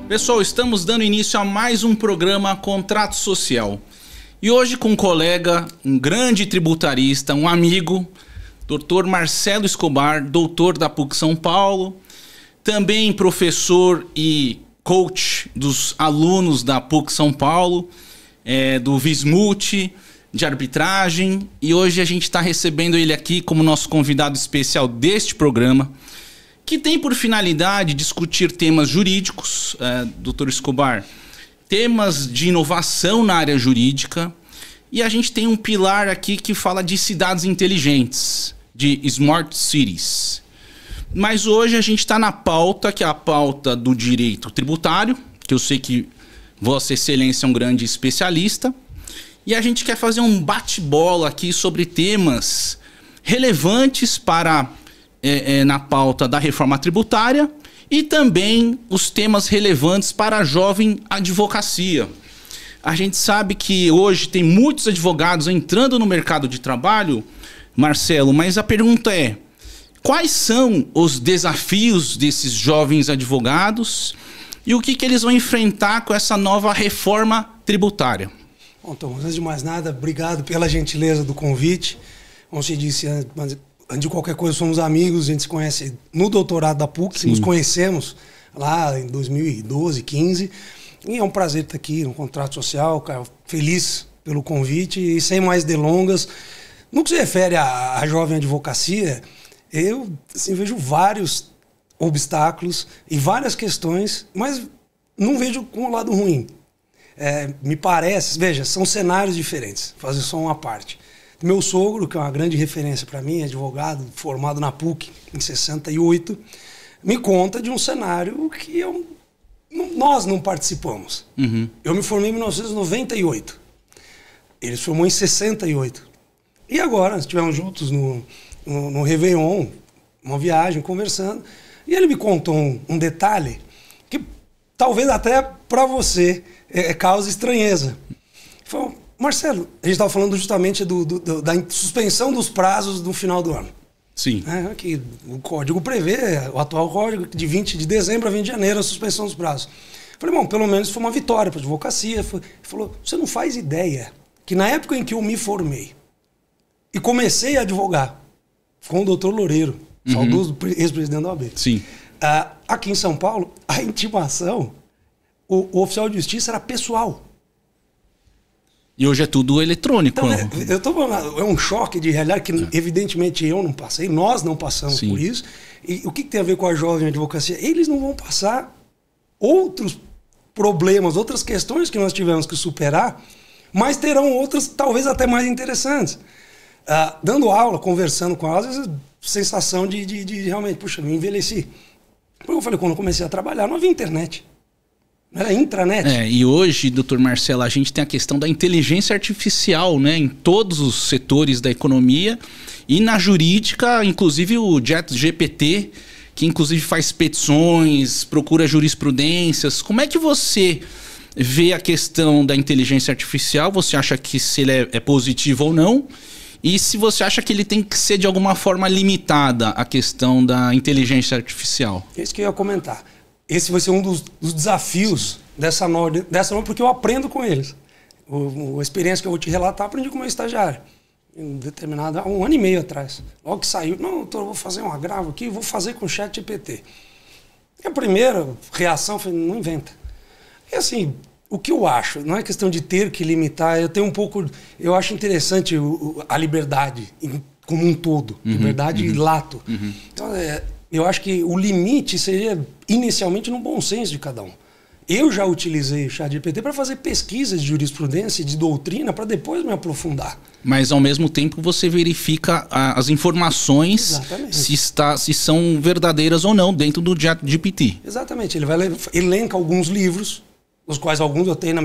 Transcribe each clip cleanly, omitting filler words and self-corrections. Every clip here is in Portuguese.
Pessoal, estamos dando início a mais um programa Contrato Social. E hoje com um colega, um grande tributarista, um amigo, Dr. Marcelo Escobar, doutor da PUC São Paulo, também professor e coach dos alunos da PUC São Paulo, do Vismut, de arbitragem. E hoje a gente está recebendo ele aqui como nosso convidado especial deste programa, que tem por finalidade discutir temas jurídicos, Dr. Escobar, temas de inovação na área jurídica, e a gente tem um pilar aqui que fala de cidades inteligentes, de Smart Cities. Mas hoje a gente está na pauta, que é a pauta do direito tributário, que eu sei que Vossa Excelência é um grande especialista, e a gente quer fazer um bate-bola aqui sobre temas relevantes para... na pauta da reforma tributária e também os temas relevantes para a jovem advocacia. A gente sabe que hoje tem muitos advogados entrando no mercado de trabalho, Marcelo, mas a pergunta é: quais são os desafios desses jovens advogados e o que eles vão enfrentar com essa nova reforma tributária? Bom, Tom, antes de mais nada, obrigado pela gentileza do convite. Como você disse antes, de qualquer coisa, somos amigos, a gente se conhece no doutorado da PUC, Sim. Nos conhecemos lá em 2012, 15, e é um prazer estar aqui no Contrato Social, cara, feliz pelo convite e sem mais delongas. No que se refere à jovem advocacia, eu assim, vejo vários obstáculos e várias questões, mas não vejo com o lado ruim. Me parece, veja, são cenários diferentes, vou fazer só uma parte. Meu sogro, que é uma grande referência para mim, advogado, formado na PUC em 68, me conta de um cenário que nós não participamos. Uhum. Eu me formei em 1998. Ele se formou em 68. E agora, nós estivemos juntos no Réveillon, uma viagem, conversando, e ele me contou um detalhe que talvez até para você cause estranheza. Ele falou: Marcelo, a gente estava falando justamente da suspensão dos prazos no final do ano. Sim. Que o código prevê, o atual código, de 20 de dezembro a 20 de janeiro, a suspensão dos prazos. Falei, bom, pelo menos foi uma vitória para a advocacia. Ele falou, você não faz ideia que na época em que eu me formei e comecei a advogar com o doutor Loureiro, saudoso ex-presidente da OAB, Sim. Aqui em São Paulo, a intimação, o oficial de justiça era pessoal. E hoje é tudo eletrônico. Então, eu tô falando, é um choque de realidade que evidentemente eu não passei, nós não passamos Sim. por isso. E o que tem a ver com a jovem advocacia? Eles não vão passar outros problemas, outras questões que nós tivemos que superar, mas terão outras talvez até mais interessantes. Dando aula, conversando com elas, às vezes sensação de realmente, puxa, eu envelheci. Como eu falei, quando eu comecei a trabalhar, não havia internet. Era intranet. E hoje, doutor Marcelo, a gente tem a questão da inteligência artificial, né, em todos os setores da economia e na jurídica, inclusive o ChatGPT, que inclusive faz petições, procura jurisprudências. Como é que você vê a questão da inteligência artificial? Você acha que se ele é positivo ou não? E se você acha que ele tem que ser de alguma forma limitada, a questão da inteligência artificial? É isso que eu ia comentar. Esse vai ser um dos desafios dessa norma, porque eu aprendo com eles. A experiência que eu vou te relatar, aprendi com o meu estagiário. Em determinado, um ano e meio atrás. Logo que saiu, não, doutor, eu vou fazer um agravo aqui, vou fazer com o ChatGPT. E a primeira reação foi, não inventa. E assim, o que eu acho, não é questão de ter que limitar, eu acho interessante a liberdade como um todo, liberdade e lato. Então, eu acho que o limite seria inicialmente no bom senso de cada um. Eu já utilizei o ChatGPT para fazer pesquisas de jurisprudência e de doutrina para depois me aprofundar. Mas ao mesmo tempo você verifica as informações se são verdadeiras ou não dentro do ChatGPT. Exatamente. Ele elenca alguns livros, os quais alguns eu tenho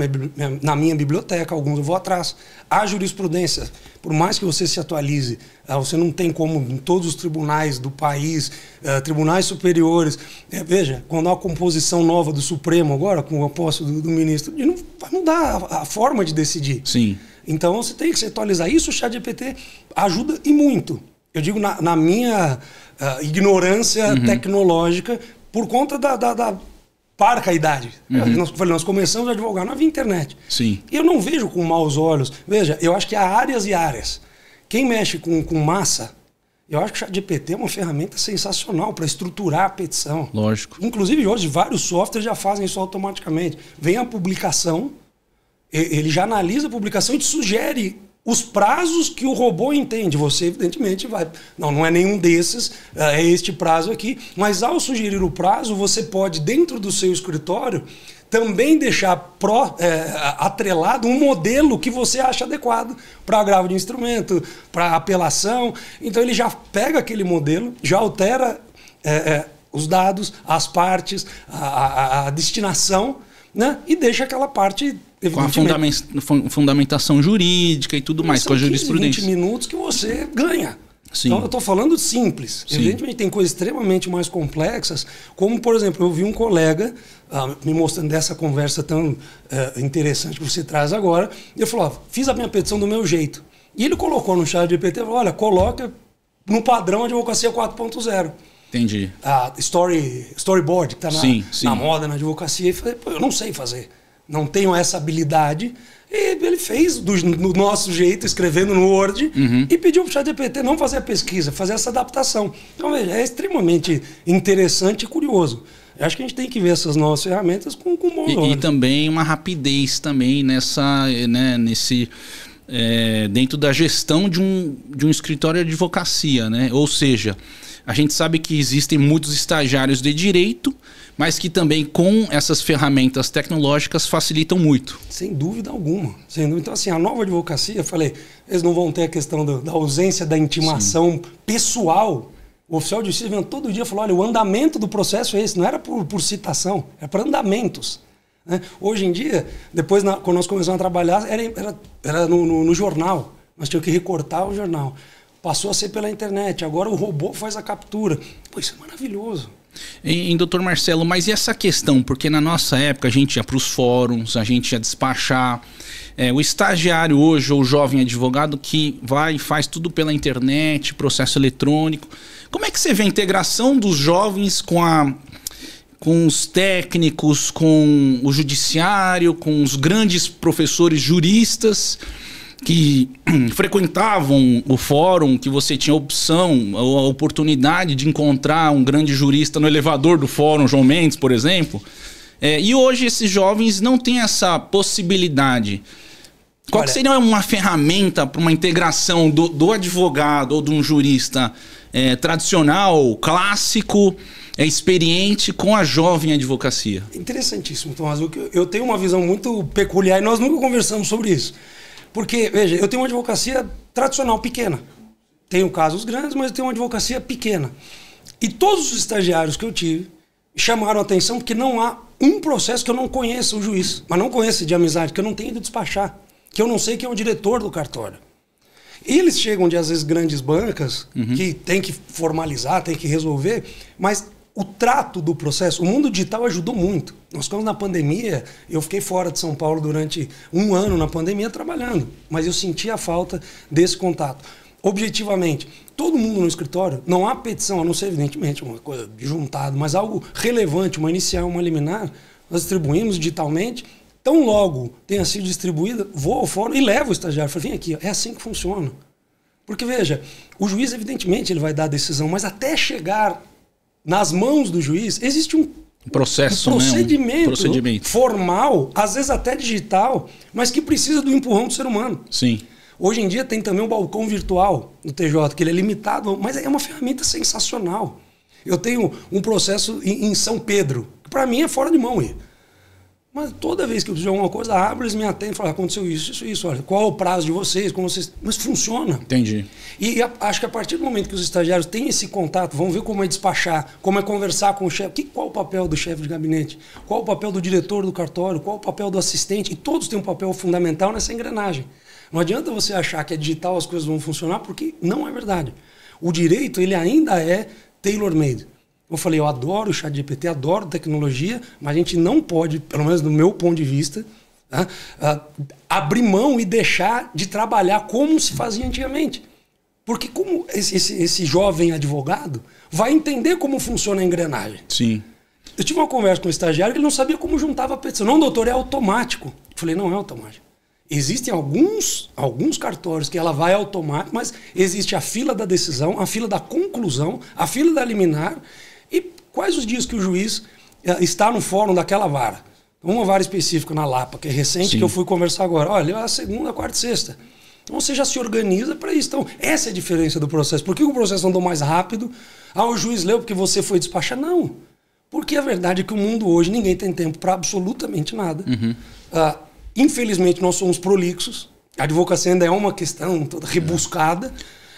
na minha biblioteca, alguns eu vou atrás. A jurisprudência, por mais que você se atualize, você não tem como em todos os tribunais do país, tribunais superiores. Veja, quando há uma composição nova do Supremo agora, com o posto do ministro, não vai mudar a forma de decidir. Sim. Então você tem que se atualizar. Isso o ChatGPT ajuda e muito. Eu digo na minha ignorância tecnológica por conta da parca idade. Nós começamos a advogar, não havia internet. Sim. E eu não vejo com maus olhos. Veja, eu acho que há áreas e áreas. Quem mexe com massa, eu acho que o ChatGPT é uma ferramenta sensacional para estruturar a petição. Lógico. Inclusive, hoje, vários softwares já fazem isso automaticamente. Vem a publicação, ele já analisa a publicação e te sugere os prazos que o robô entende. Você, evidentemente, vai... Não é nenhum desses, é este prazo aqui. Mas, ao sugerir o prazo, você pode, dentro do seu escritório, também deixar atrelado um modelo que você acha adequado para agravo de instrumento, para apelação. Então ele já pega aquele modelo, já altera os dados, as partes, a destinação, né? E deixa aquela parte... Com a fundamentação jurídica e tudo mais, com a jurisprudência. 20 minutos que você ganha. Sim. Então eu estou falando simples. Sim. Evidentemente tem coisas extremamente mais complexas, como por exemplo, eu vi um colega me mostrando dessa conversa tão interessante que você traz agora, e eu falei, fiz a minha petição do meu jeito. E ele colocou no ChatGPT e falou, olha, coloca no padrão Advocacia 4.0. Entendi. A storyboard que está na moda na advocacia. E falei, pô, eu não sei fazer. Não tenho essa habilidade. E ele fez do nosso jeito, escrevendo no Word, e pediu para o ChatGPT não fazer a pesquisa, fazer essa adaptação. Então, veja, é extremamente interessante e curioso. Eu acho que a gente tem que ver essas novas ferramentas com bons olhos. E também uma rapidez também dentro da gestão de um escritório de advocacia, né? Ou seja, a gente sabe que existem muitos estagiários de direito, mas que também com essas ferramentas tecnológicas facilitam muito. Sem dúvida alguma. Então, assim, a nova advocacia, eu falei, eles não vão ter a questão da ausência da intimação pessoal. O oficial de justiça vem todo dia e falou, olha, o andamento do processo é esse, não era por citação, era por andamentos. Né? Hoje em dia, depois, quando nós começamos a trabalhar, era no jornal. Nós tínhamos que recortar o jornal. Passou a ser pela internet, agora o robô faz a captura. Pô, isso é maravilhoso. Doutor Marcelo, mas e essa questão? Porque na nossa época a gente ia para os fóruns, a gente ia despachar. O estagiário hoje, ou o jovem advogado que vai e faz tudo pela internet, processo eletrônico. Como é que você vê a integração dos jovens com os técnicos, com o judiciário, com os grandes professores juristas que frequentavam o fórum, que você tinha a opção ou a oportunidade de encontrar um grande jurista no elevador do fórum, João Mendes, por exemplo. E hoje esses jovens não têm essa possibilidade. Qual que seria uma ferramenta para uma integração do advogado ou de um jurista tradicional, clássico, experiente com a jovem advocacia? Interessantíssimo, Tomás. Eu tenho uma visão muito peculiar e nós nunca conversamos sobre isso. Porque, veja, eu tenho uma advocacia tradicional pequena. Tenho casos grandes, mas eu tenho uma advocacia pequena. E todos os estagiários que eu tive chamaram a atenção porque não há um processo que eu não conheça o juiz. Mas não conheço de amizade, que eu não tenho ido despachar. Que eu não sei quem é o diretor do cartório. Eles chegam de, às vezes, grandes bancas que tem que formalizar, tem que resolver, mas o trato do processo, o mundo digital ajudou muito. Nós ficamos na pandemia, eu fiquei fora de São Paulo durante 1 ano na pandemia trabalhando, mas eu senti a falta desse contato. Objetivamente, todo mundo no escritório, não há petição, a não ser evidentemente uma coisa de juntado, mas algo relevante, uma inicial, uma liminar, nós distribuímos digitalmente. Tão logo tenha sido distribuída, vou ao fórum e levo o estagiário. Falei, vem aqui, é assim que funciona. Porque, veja, o juiz, evidentemente, ele vai dar a decisão, mas até chegar nas mãos do juiz, existe um procedimento formal, às vezes até digital, mas que precisa do empurrão do ser humano. Sim. Hoje em dia tem também um balcão virtual no TJ, que ele é limitado, mas é uma ferramenta sensacional. Eu tenho um processo em São Pedro, que para mim é fora de mão. Mas toda vez que eu preciso de alguma coisa, abro, eles me atendem e falam, aconteceu isso, olha, qual é o prazo de vocês, como vocês... Mas funciona. Entendi. E acho que a partir do momento que os estagiários têm esse contato, vão ver como é despachar, como é conversar com o chefe, qual o papel do chefe de gabinete, qual o papel do diretor do cartório, qual o papel do assistente, e todos têm um papel fundamental nessa engrenagem. Não adianta você achar que é digital, as coisas vão funcionar, porque não é verdade. O direito, ele ainda é tailor-made. Eu falei, eu adoro o ChatGPT, adoro tecnologia, mas a gente não pode, pelo menos do meu ponto de vista, Abrir mão e deixar de trabalhar como se fazia antigamente. Porque como esse jovem advogado vai entender como funciona a engrenagem. Sim. Eu tive uma conversa com um estagiário que ele não sabia como juntava a petição. Não, doutor, é automático. Eu falei, não é automático. Existem alguns cartórios que ela vai automático, mas existe a fila da decisão, a fila da conclusão, a fila da liminar e quais os dias que o juiz está no fórum daquela vara. Uma vara específica na Lapa, que é recente, Sim. que eu fui conversar agora. Olha, é a segunda, quarta e sexta. Então você já se organiza para isso. Então, essa é a diferença do processo. Por que o processo andou mais rápido? O juiz leu porque você foi despachar? Não. Porque a verdade é que o mundo hoje, ninguém tem tempo para absolutamente nada. Uhum. Infelizmente, nós somos prolixos. A advocacia ainda é uma questão toda rebuscada.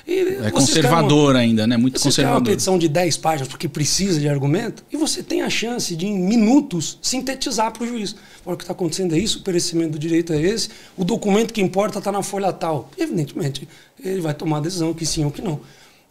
É conservador ainda, né? Muito conservador. Você quer uma petição de 10 páginas porque precisa de argumento e você tem a chance de, em minutos, sintetizar para o juiz. Olha, o que está acontecendo é isso, o perecimento do direito é esse, o documento que importa está na folha tal. Evidentemente, ele vai tomar a decisão que sim ou que não.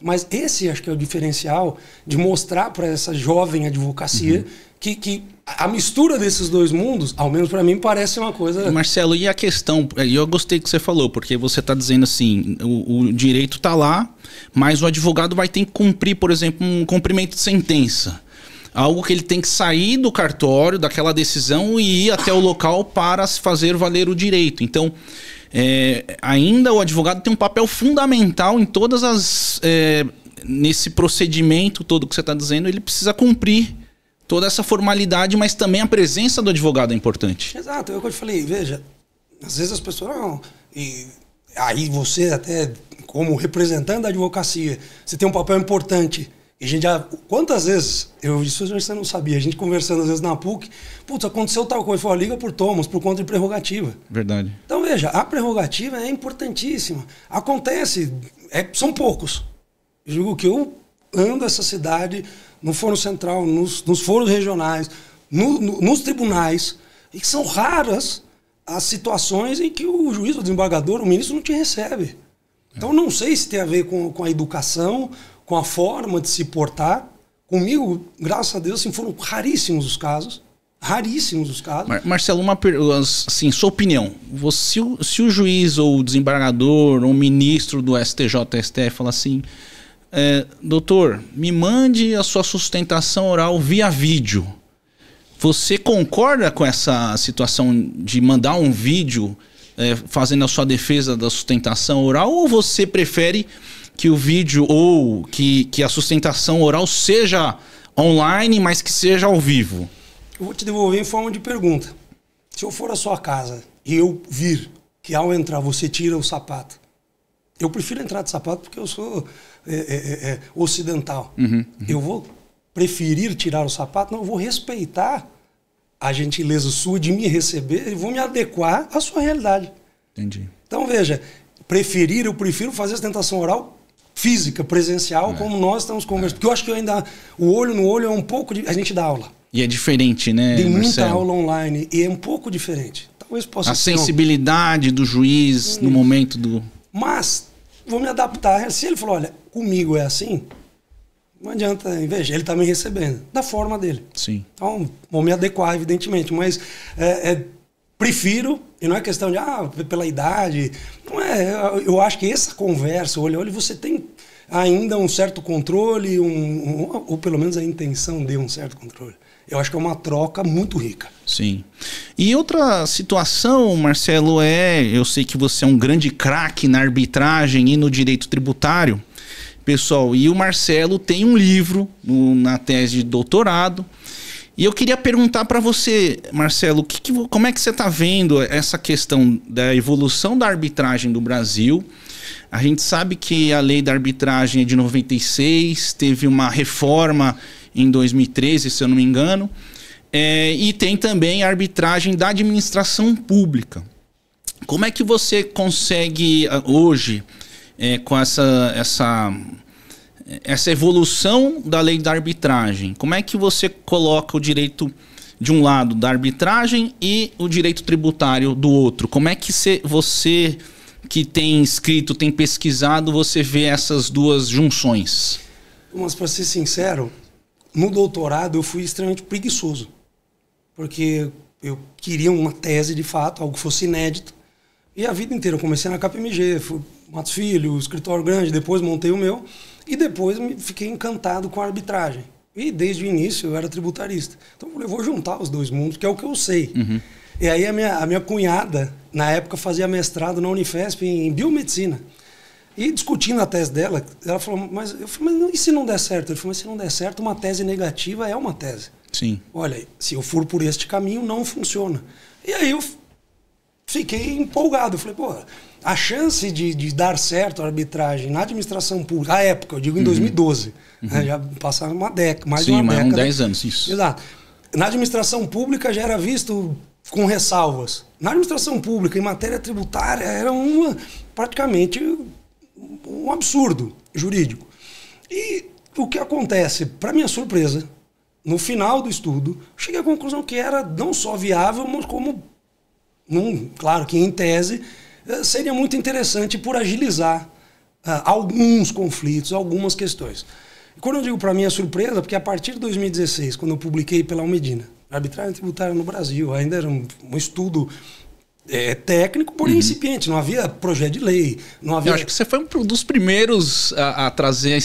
Mas esse acho que é o diferencial de mostrar para essa jovem advocacia que a mistura desses dois mundos, ao menos para mim, parece uma coisa... Marcelo, e a questão... Eu gostei que você falou, porque você está dizendo assim, o direito está lá, mas o advogado vai ter que cumprir, por exemplo, um cumprimento de sentença. Algo que ele tem que sair do cartório, daquela decisão e ir até o local para se fazer valer o direito. Então... ainda o advogado tem um papel fundamental em todas as... nesse procedimento todo que você está dizendo, ele precisa cumprir toda essa formalidade, mas também a presença do advogado é importante. Exato, é o que eu te falei, veja, às vezes as pessoas, não, e aí você até como representante da advocacia, você tem um papel importante. E a gente já, quantas vezes, isso você não sabia, a gente conversando às vezes na PUC, putz, aconteceu tal coisa, foi liga por Thomas, por conta de prerrogativa. Verdade. Então veja, a prerrogativa é importantíssima. Acontece, são poucos. Eu digo que eu ando essa cidade no Fórum Central, nos fóruns regionais, nos tribunais, e que são raras as situações em que o juiz, o desembargador, o ministro não te recebe. Então não sei se tem a ver com a educação, com a forma de se portar. Comigo, graças a Deus, assim, foram raríssimos os casos. Raríssimos os casos. Marcelo, assim, sua opinião. Se o juiz ou o desembargador ou o ministro do STJ, STF fala assim, doutor, me mande a sua sustentação oral via vídeo. Você concorda com essa situação de mandar um vídeo fazendo a sua defesa da sustentação oral, ou você prefere que o vídeo ou que a sustentação oral seja online, mas que seja ao vivo? Eu vou te devolver em forma de pergunta. Se eu for à sua casa e eu vir que ao entrar você tira o sapato, eu prefiro entrar de sapato porque eu sou ocidental. Eu vou preferir tirar o sapato? Não, eu vou respeitar a gentileza sua de me receber e vou me adequar à sua realidade. Entendi. Então veja, eu prefiro fazer a sustentação oral física, presencial, como nós estamos conversando. Porque eu acho que ainda o olho no olho é um pouco... A gente dá aula. E é diferente, né, tem muita Marcelo? aula online e é um pouco diferente. Talvez possa ser... A sensibilidade do juiz no momento do... Mas vou me adaptar. Se ele falou, olha, comigo é assim, não adianta, veja, ele está me recebendo da forma dele. Sim. Então, vou me adequar, evidentemente, mas prefiro, e não é questão de, pela idade, não é, eu acho que essa conversa, olha, você tem ainda um certo controle, ou pelo menos a intenção de um certo controle. Eu acho que é uma troca muito rica. Sim. E outra situação, Marcelo, eu sei que você é um grande craque na arbitragem e no direito tributário, pessoal, e o Marcelo tem um livro na tese de doutorado. E eu queria perguntar para você, Marcelo, como é que você está vendo essa questão da evolução da arbitragem do Brasil? A gente sabe que a lei da arbitragem é de 96, teve uma reforma em 2013, se eu não me engano, e tem também a arbitragem da administração pública. Como é que você consegue hoje, com essa evolução da lei da arbitragem, como é que você coloca o direito de um lado da arbitragem e o direito tributário do outro? Como é que você que tem escrito, tem pesquisado, você vê essas duas junções? Mas, para ser sincero, no doutorado eu fui extremamente preguiçoso. Porque eu queria uma tese de fato, algo que fosse inédito. E a vida inteira eu comecei na KPMG, fui Matos Filho, escritório grande, depois montei o meu. E depois fiquei encantado com a arbitragem. E desde o início eu era tributarista. Então eu vou juntar os dois mundos, que é o que eu sei. Uhum. E aí a minha cunhada, na época, fazia mestrado na Unifesp em biomedicina. E discutindo a tese dela, ela falou, eu falei, mas e se não der certo? Ele falou, mas se não der certo, uma tese negativa é uma tese. Sim. Olha, se eu for por este caminho, não funciona. E aí eu fiquei empolgado. Eu falei, pô, a chance de dar certo a arbitragem na administração pública, à época, eu digo em 2012, né, já passaram uma década, mais de uma década. Sim, 10 anos, isso. Exato. Na administração pública já era visto com ressalvas. Na administração pública, em matéria tributária, era praticamente um absurdo jurídico. E o que acontece, para minha surpresa, no final do estudo, cheguei à conclusão que era não só viável, mas como, claro que em tese, seria muito interessante por agilizar alguns conflitos, algumas questões. E quando eu digo para minha surpresa, porque a partir de 2016, quando eu publiquei pela Almedina, Arbitragem Tributária no Brasil, ainda era um estudo técnico, porém incipiente, não havia projeto de lei, não havia... Eu acho que você foi um dos primeiros a trazer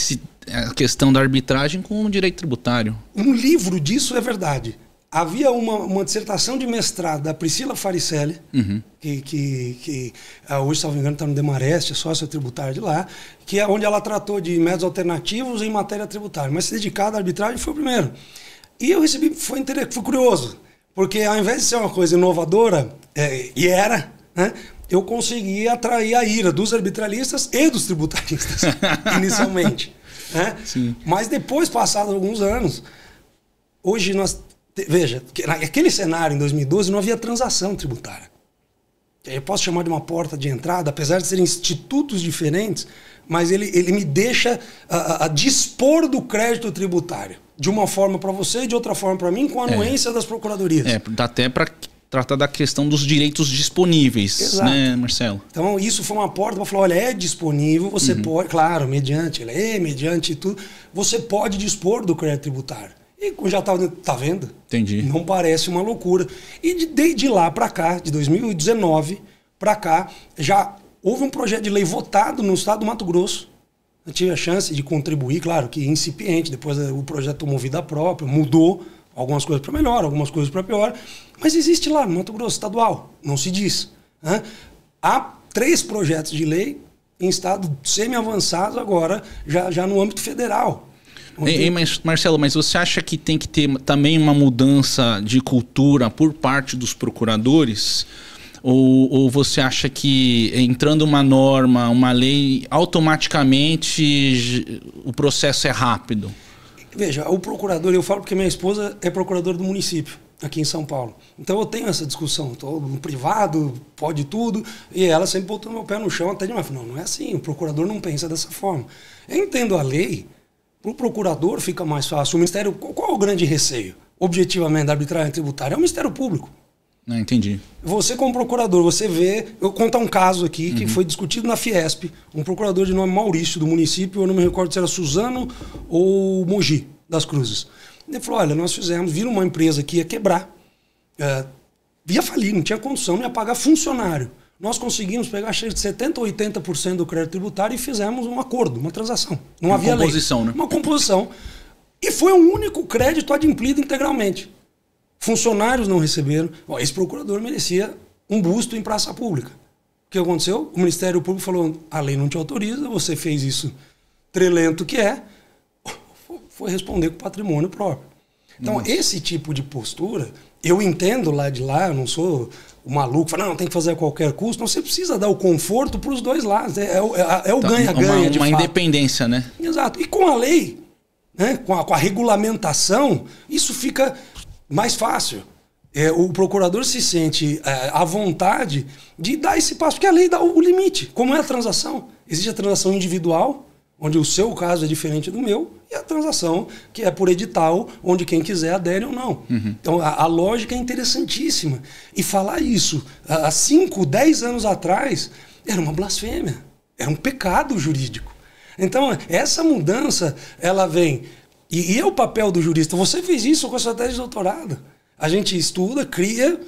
a questão da arbitragem com o direito tributário. Um livro disso é verdade. Havia uma dissertação de mestrado da Priscila Faricelli, que hoje, se não me engano, está no Demarest, sócia tributária de lá, que é onde ela tratou de métodos alternativos em matéria tributária, mas se dedicar à arbitragem foi o primeiro. E eu recebi, foi curioso, porque ao invés de ser uma coisa inovadora, e era, né, eu consegui atrair a ira dos arbitralistas e dos tributaristas, inicialmente. Né? Sim. Mas depois, passados alguns anos, hoje nós... Veja, naquele cenário em 2012 não havia transação tributária. Eu posso chamar de uma porta de entrada, apesar de serem institutos diferentes, mas ele me deixa a dispor do crédito tributário. De uma forma para você e de outra forma para mim, com a anuência das procuradorias. Dá até para tratar da questão dos direitos disponíveis. Exato. Né, Marcelo? Então isso foi uma porta para falar, olha, é disponível, você pode, claro, mediante lei, mediante tudo, você pode dispor do crédito tributário. E já tá vendo? Entendi. Não parece uma loucura. E de lá para cá, de 2019 para cá, já houve um projeto de lei votado no estado do Mato Grosso. Eu tive a chance de contribuir, claro que incipiente, depois o projeto tomou vida própria, mudou algumas coisas para melhor, algumas coisas para pior, mas existe lá no Mato Grosso, estadual, não se diz. Né? Há 3 projetos de lei em estado semi-avançado agora, já no âmbito federal. Marcelo, mas você acha que tem que ter também uma mudança de cultura por parte dos procuradores? Ou você acha que entrando uma norma, uma lei, automaticamente o processo é rápido? Veja, o procurador, eu falo porque minha esposa é procuradora do município, aqui em São Paulo. Então eu tenho essa discussão, estou no privado, pode tudo, e ela sempre botou meu pé no chão até demais. Não é assim, o procurador não pensa dessa forma. Eu entendo a lei, para o procurador fica mais fácil. O Ministério, qual é o grande receio? Objetivamente, da arbitragem tributária é o Ministério Público. Não, entendi. Você como procurador, você vê... Eu vou contar um caso aqui que foi discutido na Fiesp. Um procurador de nome Maurício, do município, eu não me recordo se era Suzano ou Mogi das Cruzes. Ele falou, olha, nós viram uma empresa que ia quebrar, ia falir, não tinha condição, não ia pagar funcionário. Nós conseguimos pegar cerca de 70% ou 80% do crédito tributário e fizemos um acordo, uma transação. Não havia lei. Uma composição, né? Uma composição. E foi o único crédito adimplido integralmente. Funcionários não receberam. Esse procurador merecia um busto em praça pública. O que aconteceu? O Ministério Público falou, a lei não te autoriza, você fez isso trelento que é, foi responder com patrimônio próprio. Então, esse tipo de postura, eu entendo lá de lá, eu não sou o maluco, fala, não, tem que fazer a qualquer custo. Não, você precisa dar o conforto para os dois lados. É o ganha-ganha, de fato. Uma independência, né? Exato. E com a lei, né, com a regulamentação, isso fica mais fácil. O procurador se sente à vontade de dar esse passo, porque a lei dá o limite. Como é a transação? Existe a transação individual, onde o seu caso é diferente do meu, e a transação que é por edital, onde quem quiser adere ou não. Então a lógica é interessantíssima. E falar isso há 5, 10 anos atrás era uma blasfêmia, era um pecado jurídico. Então essa mudança, ela vem... E é o papel do jurista. Você fez isso com a sua tese de doutorado. A gente estuda, cria,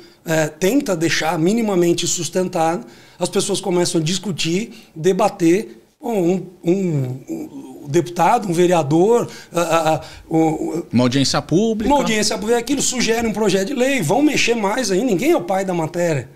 tenta deixar minimamente sustentado, as pessoas começam a discutir, debater. Um deputado, um vereador, uma audiência pública. Uma audiência pública, aquilo sugere um projeto de lei, vão mexer mais aí, ninguém é o pai da matéria.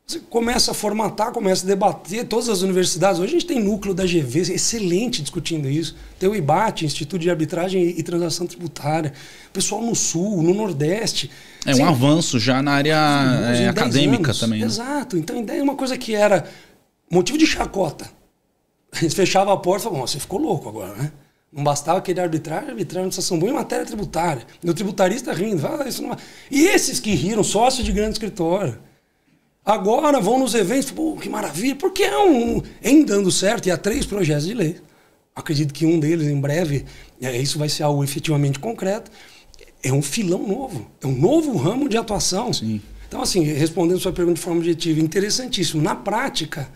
Você começa a formatar, começa a debater, todas as universidades. Hoje a gente tem núcleo da GV, excelente discutindo isso. Tem o IBAT, Instituto de Arbitragem e Transação Tributária. Pessoal no Sul, no Nordeste. É um avanço já na área acadêmica também. Né? Exato. Então a ideia é uma coisa que era motivo de chacota. A gente fechava a porta e falava, você ficou louco agora, né? Não bastava querer arbitrar transação boa em matéria tributária. E o tributarista rindo. Isso não... E esses que riram, sócios de grande escritório, agora vão nos eventos, pô, que maravilha, porque em dando certo, e há 3 projetos de lei. Acredito que um deles, em breve, isso vai ser algo efetivamente concreto. É um filão novo, é um novo ramo de atuação. Sim. Então, assim, respondendo a sua pergunta de forma objetiva, interessantíssimo. Na prática,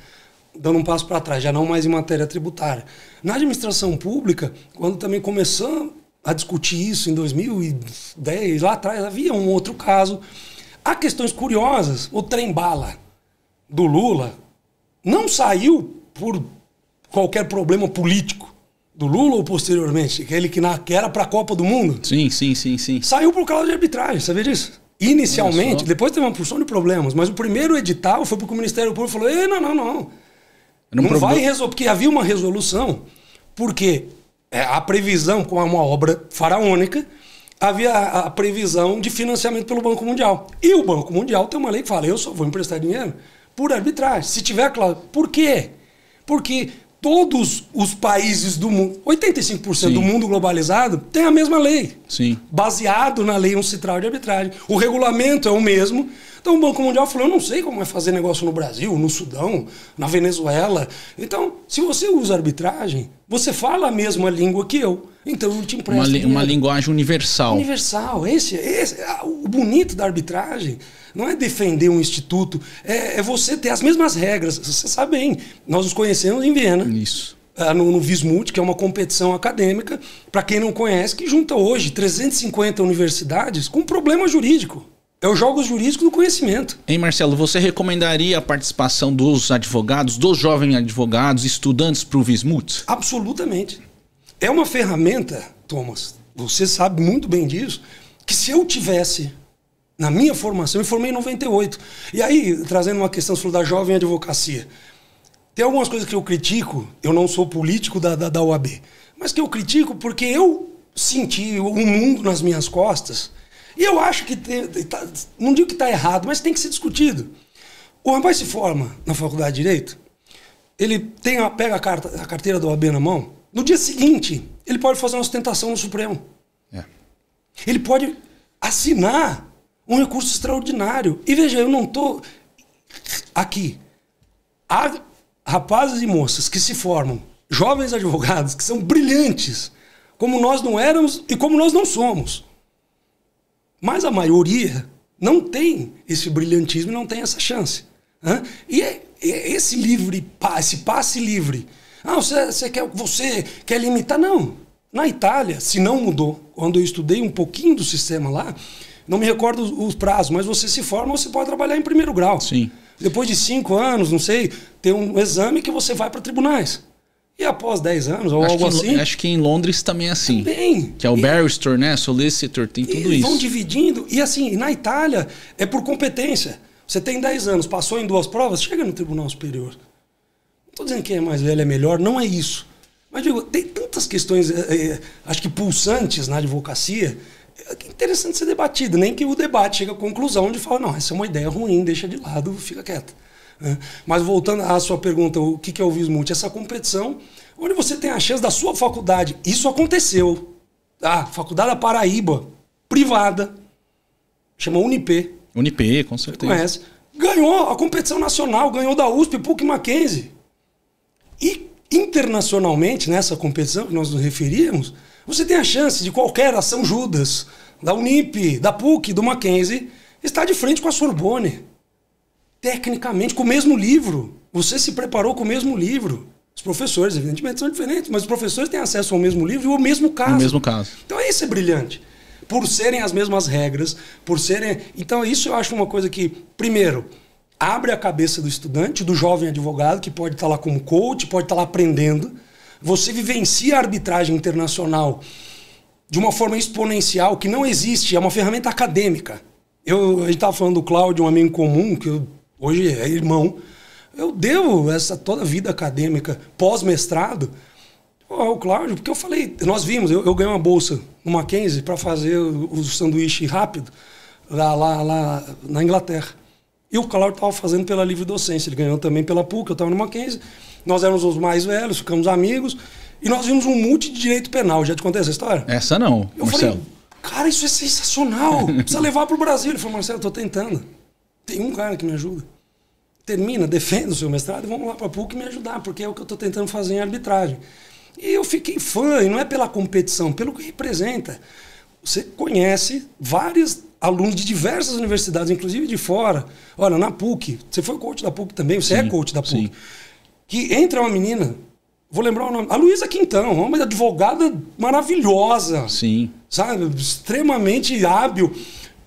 dando um passo para trás, já não mais em matéria tributária. Na administração pública, quando também começamos a discutir isso em 2010, lá atrás, havia um outro caso. Há questões curiosas. O trem-bala do Lula não saiu por qualquer problema político do Lula ou posteriormente, aquele que era para a Copa do Mundo. Sim. Saiu por causa de arbitragem, sabia disso? Inicialmente, depois teve uma porção de problemas, mas o primeiro edital foi porque o Ministério Público falou, não vai resolver, porque havia uma resolução, porque a previsão, como é uma obra faraônica, havia a previsão de financiamento pelo Banco Mundial. E o Banco Mundial tem uma lei que fala, eu só vou emprestar dinheiro por arbitragem. Se tiver claro. Por quê? Porque todos os países do mundo, 85% do mundo globalizado, tem a mesma lei. Sim. Baseado na lei uncitral de arbitragem. O regulamento é o mesmo. Então o Banco Mundial falou, eu não sei como é fazer negócio no Brasil, no Sudão, na Venezuela. Então, se você usa arbitragem, você fala a mesma língua que eu. Então eu te empresto uma linguagem universal. Universal. O bonito da arbitragem não é defender um instituto, é você ter as mesmas regras. Você sabe bem, nós nos conhecemos em Viena. Isso. No Vismut, que é uma competição acadêmica, para quem não conhece, que junta hoje 350 universidades com problema jurídico. É os jogos jurídicos do conhecimento. Hein, Marcelo, você recomendaria a participação dos advogados, dos jovens advogados, estudantes para o Vismut? Absolutamente. É uma ferramenta, Thomas, você sabe muito bem disso, que se eu tivesse, na minha formação, eu me formei em 98. E aí, trazendo uma questão, você falou da jovem advocacia. Tem algumas coisas que eu critico, eu não sou político da OAB, mas que eu critico porque eu senti o mundo nas minhas costas. E eu acho que, não digo que está errado, mas tem que ser discutido. O rapaz se forma na faculdade de Direito, ele pega a carteira da OAB na mão, no dia seguinte, ele pode fazer uma ostentação no Supremo. Ele pode assinar um recurso extraordinário. E veja, eu não estou aqui. Há rapazes e moças que se formam, jovens advogados, que são brilhantes, como nós não éramos e como nós não somos. Mas a maioria não tem esse brilhantismo e não tem essa chance. E esse passe livre. Você quer limitar? Não. Na Itália, se não mudou, quando eu estudei um pouquinho do sistema lá, não me recordo os prazos, mas você se forma, você pode trabalhar em primeiro grau. Sim. Depois de 5 anos, não sei, tem um exame que você vai para tribunais. E após 10 anos, ou algo assim... Acho que em Londres também é assim. Também. Que é o barrister, né? Solicitor, tem tudo isso. Vão dividindo. E assim, na Itália, é por competência. Você tem 10 anos, passou em 2 provas, chega no Tribunal Superior. Não estou dizendo que quem é mais velho é melhor, não é isso. Mas digo, tem tantas questões, acho que pulsantes na advocacia, que é interessante ser debatido. Nem que o debate chegue à conclusão de falar, não, essa é uma ideia ruim, deixa de lado, fica quieto. Mas voltando à sua pergunta, o que é o Vismut? Essa competição onde você tem a chance da sua faculdade. Isso aconteceu. Faculdade da Paraíba, privada, chama Unip. Unip, com certeza. Conhece? Ganhou a competição nacional, ganhou da USP, PUC e Mackenzie. E internacionalmente, nessa competição que nós nos referíamos, você tem a chance de qualquer ação Judas, da Unip, da PUC, do Mackenzie, estar de frente com a Sorbonne. Tecnicamente, com o mesmo livro. Você se preparou com o mesmo livro. Os professores, evidentemente, são diferentes, mas os professores têm acesso ao mesmo livro e ao mesmo caso. No mesmo caso. Então isso é brilhante. por serem as mesmas regras, por serem... Então isso eu acho uma coisa que, primeiro, abre a cabeça do estudante, do jovem advogado, que pode estar lá como coach, pode estar lá aprendendo. Você vivencia a arbitragem internacional de uma forma exponencial, que não existe, é uma ferramenta acadêmica. A gente estava falando do Cláudio, um amigo comum, que hoje é irmão. Eu devo essa toda a vida acadêmica, pós-mestrado, ao Cláudio, porque eu falei, nós vimos, eu ganhei uma bolsa no Mackenzie para fazer o sanduíche rápido lá na Inglaterra. E o Cláudio estava fazendo pela livre docência, ele ganhou também pela PUC, eu estava no Mackenzie. Nós éramos os mais velhos, ficamos amigos, e nós vimos um multi de direito penal. Já te contei essa história? Essa não, eu Marcelo. Falei, cara, isso é sensacional, precisa levar para o Brasil. Ele falou, Marcelo, eu estou tentando. Tem um cara que me ajuda. Termina, defenda o seu mestrado e vamos lá para a PUC me ajudar, porque é o que eu estou tentando fazer em arbitragem. E eu fiquei fã, e não é pela competição, pelo que representa. Você conhece vários alunos de diversas universidades, inclusive de fora. Olha, na PUC, você foi coach da PUC também, você é coach da PUC. Sim. Que entra uma menina, vou lembrar o nome, a Luísa Quintão, uma advogada maravilhosa. Sim. Sabe, extremamente hábil.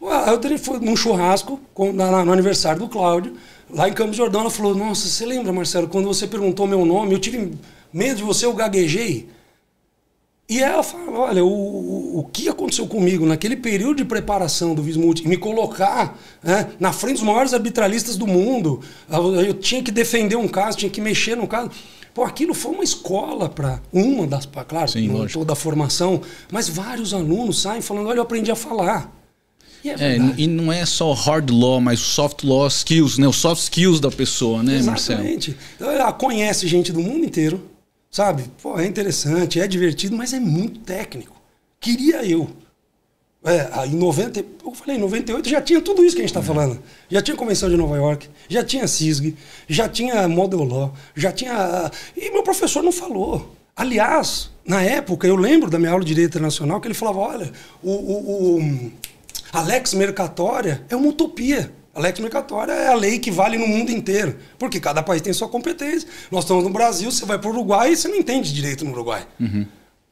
Eu fui num churrasco no aniversário do Cláudio, lá em Campos do Jordão. Ela falou, nossa, você lembra, Marcelo, quando você perguntou meu nome, eu tive medo de você, eu gaguejei. E ela fala, olha, o que aconteceu comigo naquele período de preparação do Vismut, me colocar na frente dos maiores arbitralistas do mundo, eu tinha que defender um caso, tinha que mexer no caso. Pô, aquilo foi uma escola para uma das, claro, sim, não toda a formação, mas vários alunos saem falando, olha, eu aprendi a falar. E não é só hard law, mas soft law skills, né? Os soft skills da pessoa, né, Marcelo? Exatamente. Então, ela conhece gente do mundo inteiro, sabe? Pô, é interessante, é divertido, mas é muito técnico. Queria eu. Em 90, eu falei, em 98 já tinha tudo isso que a gente está falando. Já tinha Convenção de Nova York, já tinha CISG, já tinha Model Law, já tinha... E meu professor não falou. Aliás, na época, eu lembro da minha aula de Direito Internacional, que ele falava, olha, a lex mercatória é uma utopia. A lex mercatória é a lei que vale no mundo inteiro. Porque cada país tem sua competência. Nós estamos no Brasil, você vai para o Uruguai e você não entende direito no Uruguai. Uhum.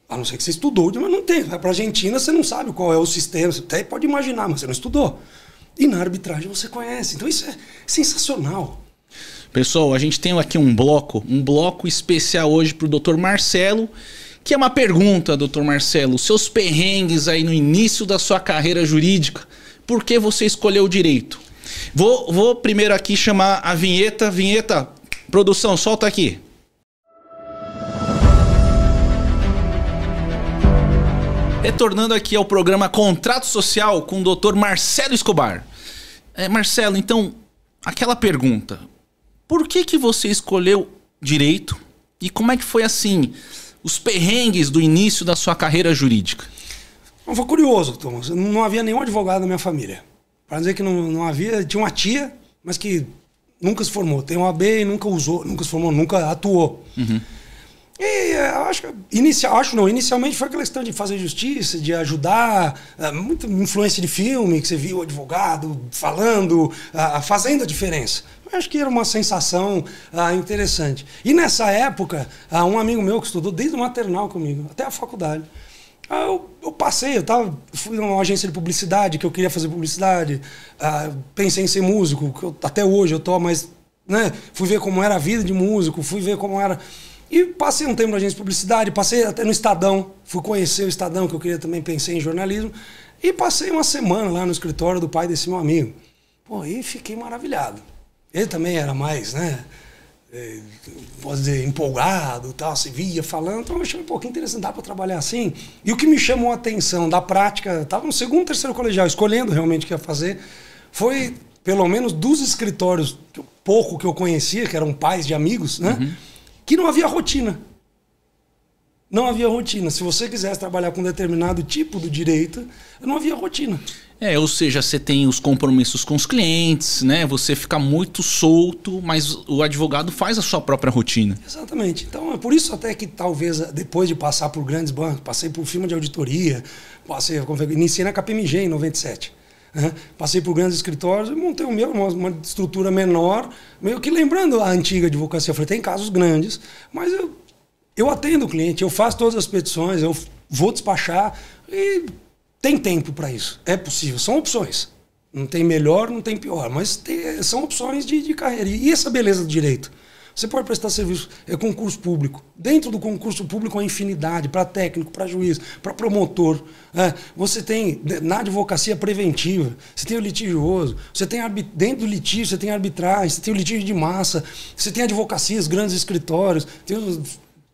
A não ser que você estudou, mas não tem. Vai para a Argentina, você não sabe qual é o sistema. Você até pode imaginar, mas você não estudou. E na arbitragem você conhece. Então isso é sensacional. Pessoal, a gente tem aqui um bloco especial hoje para o Dr. Marcelo, que é uma pergunta, Dr. Marcelo. Seus perrengues aí no início da sua carreira jurídica, por que você escolheu o direito? Vou primeiro aqui chamar a vinheta. Vinheta, produção, solta aqui. Retornando aqui ao programa Contrato Social com o Dr. Marcelo Escobar. Marcelo, então, aquela pergunta. Por que você escolheu direito? E como é que foi assim, os perrengues do início da sua carreira jurídica? Foi curioso, Thomas. Não havia nenhum advogado na minha família. Para dizer que não havia, tinha uma tia, mas que nunca se formou. Tem uma AB e nunca usou, nunca se formou, nunca atuou. Uhum. E inicialmente foi aquela questão de fazer justiça, de ajudar, muita influência de filme, que você viu o advogado falando, fazendo a diferença. Eu acho que era uma sensação interessante. E nessa época, um amigo meu que estudou desde o maternal comigo, até a faculdade, eu passei, fui numa agência de publicidade, que eu queria fazer publicidade, pensei em ser músico, que até hoje eu tô, mas fui ver como era a vida de músico, fui ver como era... E passei um tempo na agência de publicidade, passei até no Estadão, fui conhecer o Estadão, que eu queria também, pensei em jornalismo, e passei uma semana lá no escritório do pai desse meu amigo. Pô, e fiquei maravilhado. Ele também era mais, posso dizer, empolgado, tal, se via falando, então eu achei um pouquinho interessante, dá para trabalhar assim. E o que me chamou a atenção da prática, estava no segundo, terceiro colegial, escolhendo realmente o que ia fazer, foi, pelo menos dos escritórios, pouco que eu conhecia, que eram pais de amigos, Uhum. Que não havia rotina. Não havia rotina. Se você quisesse trabalhar com um determinado tipo de direito, não havia rotina. Ou seja, você tem os compromissos com os clientes, né? Você fica muito solto, mas o advogado faz a sua própria rotina. Exatamente. Então é por isso até que talvez depois de passar por grandes bancos, passei por firma de auditoria, iniciei na KPMG em 97. Passei por grandes escritórios e montei o meu, uma estrutura menor, meio que lembrando a antiga advocacia. Eu falei, tem casos grandes, mas eu atendo o cliente, eu faço todas as petições, eu vou despachar e tem tempo para isso. É possível. São opções. Não tem melhor, não tem pior. Mas são opções de carreira. E essa beleza do direito? Você pode prestar serviço, concurso público. Dentro do concurso público, uma infinidade, para técnico, para juiz, para promotor. Você tem, na advocacia preventiva, você tem o litigioso, você tem dentro do litígio, você tem arbitragem, você tem o litígio de massa, você tem advocacias, grandes escritórios, tem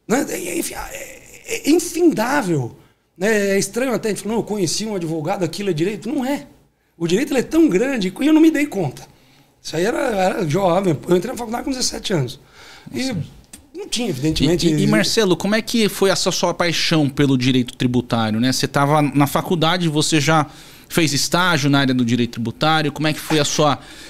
né? Enfim, é infindável. É estranho até, a gente fala, não, eu conheci um advogado, aquilo é direito. Não é. O direito ele é tão grande que eu não me dei conta. Isso aí era jovem. Eu entrei na faculdade com 17 anos. E não tinha, evidentemente... E Marcelo, como é que foi essa sua paixão pelo direito tributário, né? Você estava na faculdade, você já fez estágio na área do direito tributário. Como é que foi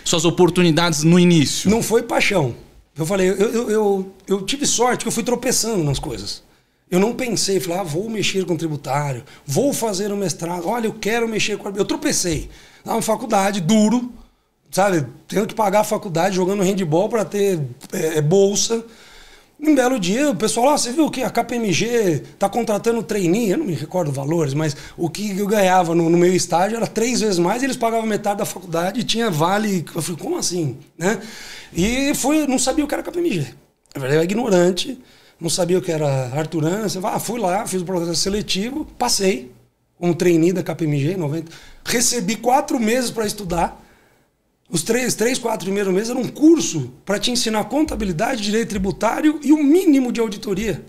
suas oportunidades no início? Não foi paixão. Eu falei, eu tive sorte que eu fui tropeçando nas coisas. Eu não pensei, falei, vou mexer com tributário, vou fazer um mestrado, olha, eu quero mexer com... Eu tropecei. Na faculdade, duro, sabe, tendo que pagar a faculdade, jogando handball para ter bolsa. Um belo dia, o pessoal, você viu que a KPMG está contratando trainee? Eu não me recordo valores, mas o que eu ganhava no meu estágio era 3 vezes mais, e eles pagavam metade da faculdade e tinha vale. Eu falei, como assim? Né? E não sabia o que era KPMG. Eu era ignorante, não sabia o que era Arturana. Fui lá, fiz o processo seletivo, passei como trainee da KPMG, 90. Recebi 4 meses para estudar. Os 4 primeiros meses era um curso para te ensinar contabilidade, direito tributário e o mínimo de auditoria,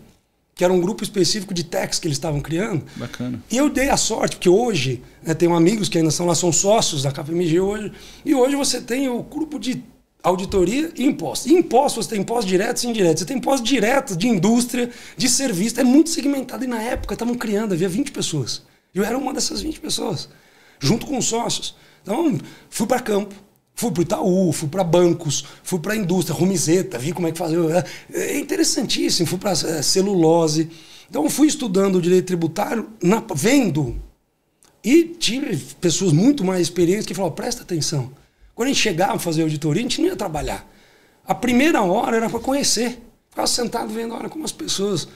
que era um grupo específico de techs que eles estavam criando. Bacana. E eu dei a sorte, porque hoje, tenho amigos que ainda são sócios da KPMG hoje, e hoje você tem o grupo de auditoria e impostos. E impostos, você tem impostos diretos e indiretos. Você tem impostos diretos de indústria, de serviço. É muito segmentado. E na época estavam criando, havia 20 pessoas. Eu era uma dessas 20 pessoas, junto com os sócios. Então, fui para campo. Fui para o Itaú, fui para bancos, fui para a indústria, Rumizeta, vi como é que fazia. É interessantíssimo, fui para celulose. Então, fui estudando o direito tributário, vendo. E tive pessoas muito mais experientes que falaram, presta atenção. Quando a gente chegava a fazer auditoria, a gente não ia trabalhar. A primeira hora era para conhecer. Ficava sentado vendo, olha, como as pessoas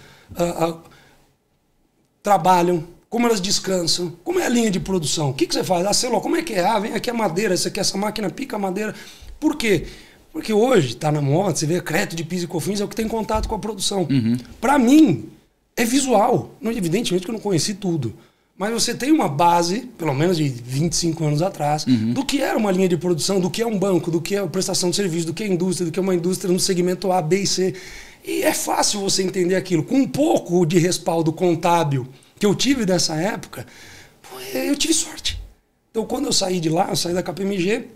trabalham, como elas descansam, como é a linha de produção, o que você faz? Sei lá, como é que é? Vem aqui a madeira, essa máquina pica a madeira. Por quê? Porque hoje está na moda, você vê crédito de PIS e COFINS, é o que tem contato com a produção. Uhum. Para mim, é visual. Evidentemente que eu não conheci tudo. Mas você tem uma base, pelo menos de 25 anos atrás, do que era uma linha de produção, do que é um banco, do que é a prestação de serviço, do que é indústria, do que é uma indústria no segmento A, B e C. E é fácil você entender aquilo. Com um pouco de respaldo contábil que eu tive nessa época, eu tive sorte. Então, quando eu saí de lá, eu saí da KPMG,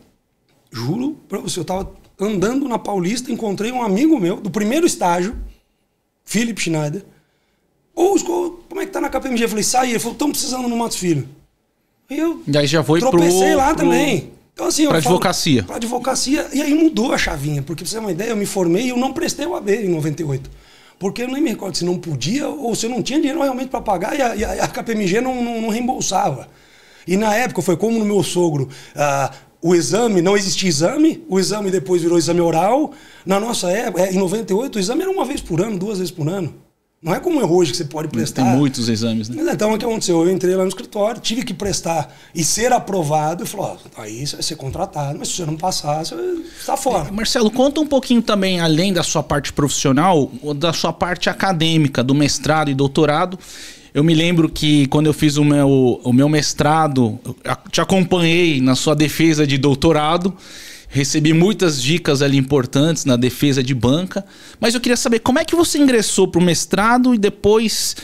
juro pra você, eu estava andando na Paulista, encontrei um amigo meu, do primeiro estágio, Philip Schneider. Como é que tá na KPMG? Eu falei, saí. Ele falou, estão precisando no Matos Filho. E aí já foi tropecei lá também. Então, assim, pra advocacia. Pra advocacia. E aí mudou a chavinha. Porque, pra você ter uma ideia, eu me formei e eu não prestei o AB em 98. Porque eu nem me recordo se não podia ou se eu não tinha dinheiro realmente para pagar e a KPMG não reembolsava. E na época foi como no meu sogro, o exame, não existia exame, o exame depois virou exame oral. Na nossa época, em 98, o exame era 1 vez por ano, 2 vezes por ano. Não é como é hoje que você pode prestar. Tem muitos exames, né? Então, o que aconteceu? Eu entrei lá no escritório, tive que prestar e ser aprovado. E falou, aí você vai ser contratado, mas se você não passar, você está fora. Marcelo, conta um pouquinho também, além da sua parte profissional, da sua parte acadêmica, do mestrado e doutorado. Eu me lembro que quando eu fiz o meu mestrado, eu te acompanhei na sua defesa de doutorado. Recebi muitas dicas ali importantes na defesa de banca, mas eu queria saber como é que você ingressou para o mestrado e depois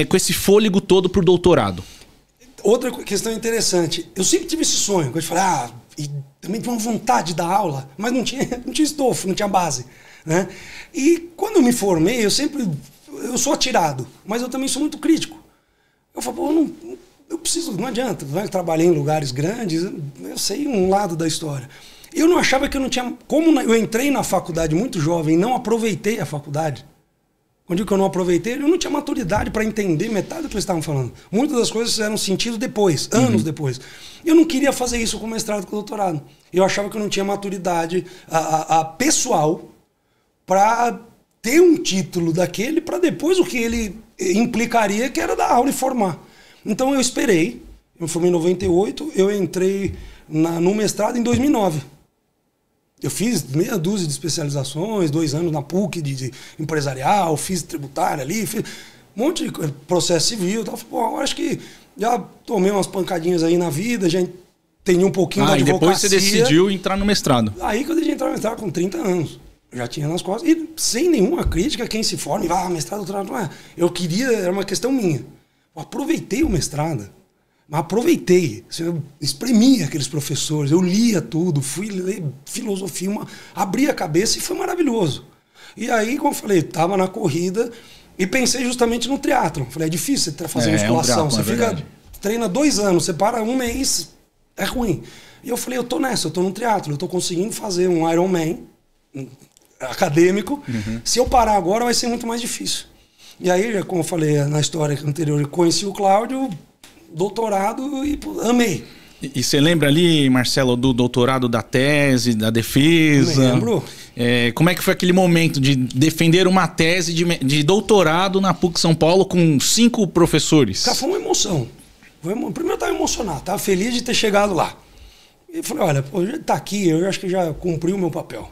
com esse fôlego todo para o doutorado. Outra questão interessante, eu sempre tive esse sonho, eu falei, e também tinha uma vontade de dar aula, mas não tinha estofo, não tinha base, né? E quando eu me formei, eu sou atirado, mas eu também sou muito crítico. Eu falo, não adianta, trabalhar em lugares grandes, eu sei um lado da história. Eu não achava que eu não tinha... Como eu entrei na faculdade muito jovem e não aproveitei a faculdade, quando eu digo que eu não aproveitei, eu não tinha maturidade para entender metade do que eles estavam falando. Muitas das coisas fizeram sentido depois, anos depois. Eu não queria fazer isso com mestrado e com doutorado. Eu achava que eu não tinha maturidade pessoal para ter um título daquele para depois o que ele implicaria, que era dar aula e formar. Então eu esperei, Eu me formei em 98, eu entrei no mestrado em 2009. Eu fiz meia dúzia de especializações, 2 anos na PUC de empresarial, fiz tributária ali, fiz um monte de processo civil. Então, pô, acho que já tomei umas pancadinhas aí na vida, já entendi um pouquinho da advocacia. E depois você decidiu entrar no mestrado. Aí que eu decidi entrar no mestrado com 30 anos. Já tinha nas costas. E sem nenhuma crítica, quem se forma e mestrado, doutorado, não é. Eu queria, era uma questão minha. Eu aproveitei o mestrado. Mas aproveitei, eu espremia aqueles professores, eu lia tudo, fui ler filosofia, abri a cabeça e foi maravilhoso. E aí, como eu falei, estava na corrida e pensei justamente no triatlon. Falei, é difícil você fazer musculação, você treina 2 anos, você para 1 mês, é ruim. E eu falei, eu tô nessa, eu tô no triatlon, eu tô conseguindo fazer um Ironman acadêmico, se eu parar agora vai ser muito mais difícil. E aí, como eu falei na história anterior, eu conheci o Cláudio, doutorado, e amei. E você lembra ali, Marcelo, do doutorado, da tese, da defesa? Lembro. Como é que foi aquele momento de defender uma tese de doutorado na PUC São Paulo com 5 professores? Cara, foi uma emoção. Primeiro eu estava emocionado, estava feliz de ter chegado lá. E falei, olha, pô, já está aqui, eu acho que já cumpri o meu papel.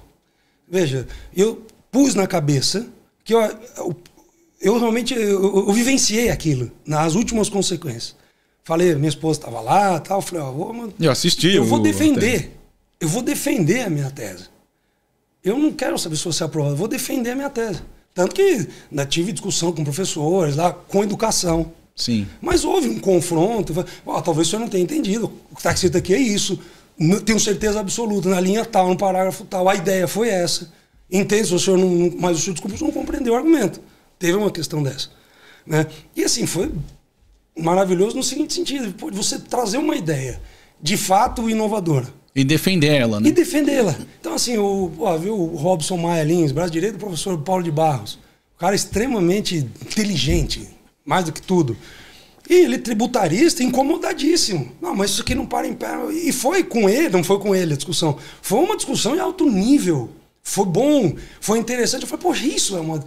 Veja, eu pus na cabeça que eu realmente eu vivenciei aquilo, nas últimas consequências. Falei, minha esposa estava lá, tal, falei, eu assisti. Eu vou defender. Eu vou defender a minha tese. Eu não quero saber se você aprova, eu vou defender a minha tese. Tanto que tive discussão com professores lá, com educação. Sim. Mas houve um confronto. Talvez o senhor não tenha entendido. O que está escrito aqui é isso. Tenho certeza absoluta. Na linha tal, no parágrafo tal, a ideia foi essa. Entende? O senhor não, mas o senhor, desculpa, não compreendeu o argumento. Teve uma questão dessa. Né? E assim, foi maravilhoso no seguinte sentido, você trazer uma ideia de fato inovadora. E defender ela, né? E defendê-la. Então assim, viu o Robson Maia Lins, braço direito do professor Paulo de Barros, um cara extremamente inteligente, mais do que tudo. E ele tributarista, incomodadíssimo. Não, mas isso aqui não para em pé. E foi com ele, não foi com ele a discussão, foi uma discussão de alto nível. Foi bom, foi interessante. Eu falei, poxa, isso é uma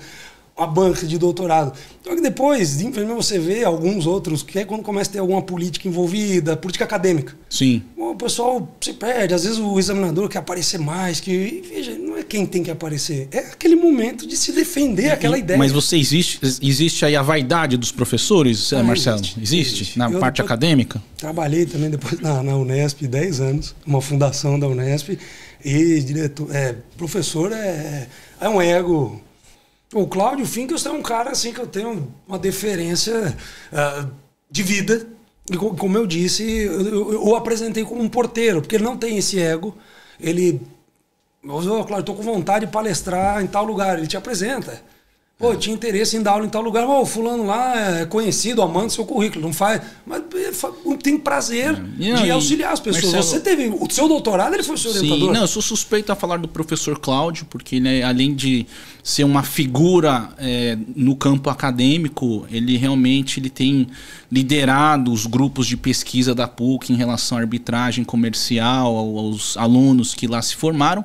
banca de doutorado. Só que depois, infelizmente, você vê alguns outros, que é quando começa a ter alguma política envolvida, política acadêmica. Sim. O pessoal se perde, às vezes o examinador quer aparecer mais, veja, não é quem tem que aparecer, é aquele momento de se defender aquela ideia. Mas existe aí a vaidade dos professores, Marcelo? Existe? Na parte acadêmica? Trabalhei também depois na Unesp, 10 anos, uma fundação da Unesp, e professor é um ego. O Cláudio Finkels é um cara assim que eu tenho uma deferência de vida. E como eu disse, eu apresentei como um porteiro, porque ele não tem esse ego. Ele, Cláudio, estou com vontade de palestrar em tal lugar. Ele te apresenta. Pô, eu tinha interesse em dar aula em tal lugar. O fulano lá é conhecido, amando seu currículo. Não faz, mas tem prazer de auxiliar as pessoas. Marcelo, você teve o seu doutorado, ele foi seu orientador? Sim, não, eu sou suspeito a falar do professor Cláudio, porque ele, além de ser uma figura no campo acadêmico, ele realmente tem liderado os grupos de pesquisa da PUC em relação à arbitragem comercial, aos alunos que lá se formaram.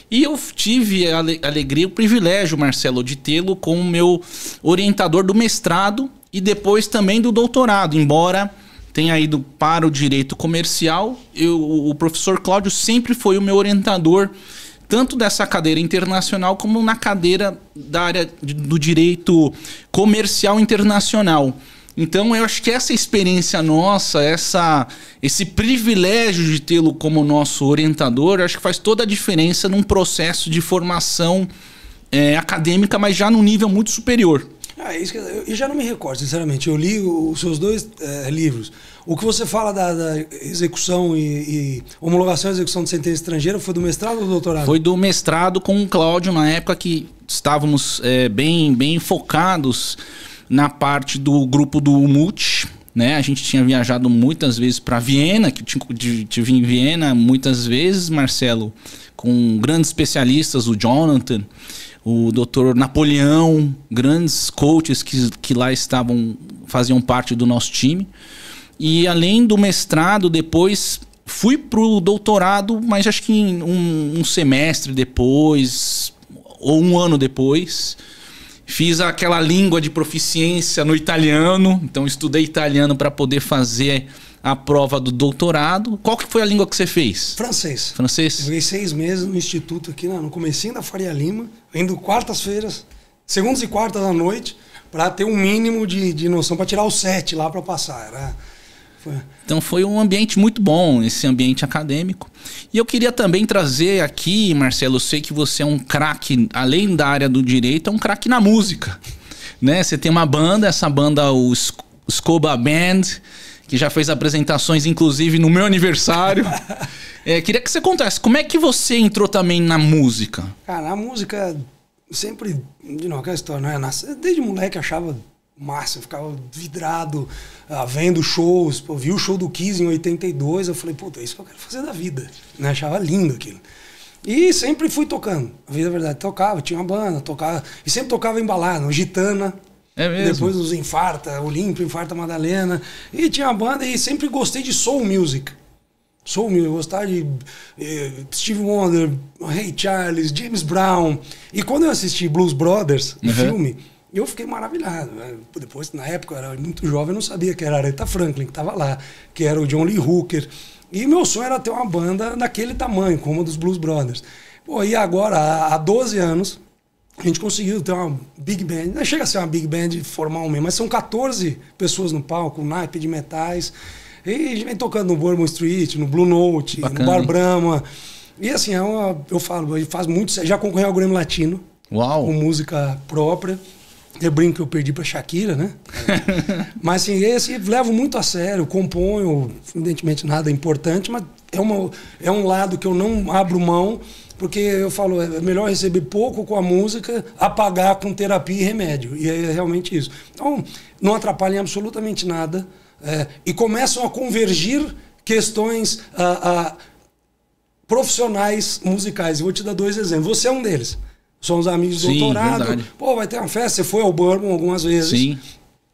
E eu tive a alegria, o privilégio, Marcelo, de tê-lo como meu orientador do mestrado e depois também do doutorado. Embora tenha ido para o direito comercial, o professor Cláudio sempre foi o meu orientador, tanto dessa cadeira internacional como na cadeira da área do direito comercial internacional. Então eu acho que essa experiência nossa, esse privilégio de tê-lo como nosso orientador, eu acho que faz toda a diferença num processo de formação acadêmica, mas já num nível muito superior. Isso que eu já não me recordo, sinceramente. Eu li os seus 2 livros. O que você fala da execução e homologação e execução de sentença estrangeira foi do mestrado ou do doutorado? Foi do mestrado com o Cláudio, na época que estávamos bem focados na parte do grupo do MUT, né? A gente tinha viajado muitas vezes para Viena, que tive em Viena muitas vezes, Marcelo, com grandes especialistas, o Jonathan, o Dr. Napoleão, grandes coaches que lá faziam parte do nosso time. E além do mestrado, depois fui para o doutorado, mas acho que um semestre depois, ou 1 ano depois. Fiz aquela língua de proficiência no italiano, então estudei italiano para poder fazer a prova do doutorado. Qual que foi a língua que você fez? Francês. Francês? Eu fiquei 6 meses no instituto aqui no comecinho da Faria Lima, indo quartas-feiras, segundas e quartas à noite, para ter um mínimo de noção, para tirar o 7 lá para passar. Então foi um ambiente muito bom, esse ambiente acadêmico. E eu queria também trazer aqui, Marcelo, eu sei que você é um craque, além da área do direito, é um craque na música. Né? Você tem uma banda, essa banda, o Scuba Band, que já fez apresentações, inclusive, no meu aniversário. Queria que você contasse, como é que você entrou também na música? Cara, a música sempre, de novo, aquela história, né? Desde moleque achava massa, eu ficava vidrado, vendo shows, vi o show do Kiss em 82, eu falei, puta, é isso que eu quero fazer da vida, né? Achava lindo aquilo. E sempre fui tocando, a vida é verdade, tocava, tinha uma banda, tocava, e sempre tocava em balada, no Gitana, depois os Infarta, Olímpia, Infarta Madalena, e tinha uma banda, e sempre gostei de soul music. Soul music, eu gostava de Stevie Wonder, Ray Charles, James Brown, e quando eu assisti Blues Brothers, o filme, eu fiquei maravilhado. Depois, na época, eu era muito jovem, eu não sabia que era a Aretha Franklin que estava lá, que era o John Lee Hooker. E meu sonho era ter uma banda daquele tamanho, como a dos Blues Brothers. Pô, e agora, há 12 anos, a gente conseguiu ter uma big band. Não chega a ser uma big band formalmente, mas são 14 pessoas no palco, um naipe de metais. E a gente vem tocando no Bourbon Street, no Blue Note, no Bar Brahma. E assim, eu falo, faz muito... Já concorreu ao Grammy Latino. Uau! Com música própria. Eu brinco que eu perdi pra Shakira, né? Mas assim, esse levo muito a sério, componho, evidentemente nada importante, mas é um lado que eu não abro mão, porque eu falo, é melhor receber pouco com a música a pagar com terapia e remédio. E é realmente isso. Então, não atrapalha em absolutamente nada. E começam a convergir questões profissionais musicais. Eu vou te dar 2 exemplos. Você é um deles. Somos amigos de doutorado. Verdade. Pô, vai ter uma festa. Você foi ao Bourbon algumas vezes. Sim.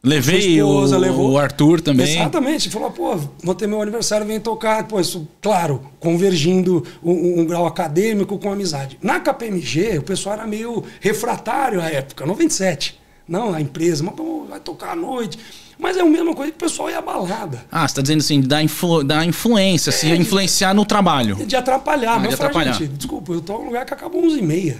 Levei o Arthur também. Exatamente. Falou, pô, vou ter meu aniversário, vem tocar. Pô, isso, claro, convergindo um grau acadêmico com amizade. Na KPMG, o pessoal era meio refratário à época, 97. Não, a empresa, mas pô, vai tocar à noite. Mas é a mesma coisa que o pessoal ia à balada. Ah, você tá dizendo assim, da influência, se influenciar no trabalho. De atrapalhar. Mas de atrapalhar. Gente, desculpa, eu tô num lugar que acabou 11h30.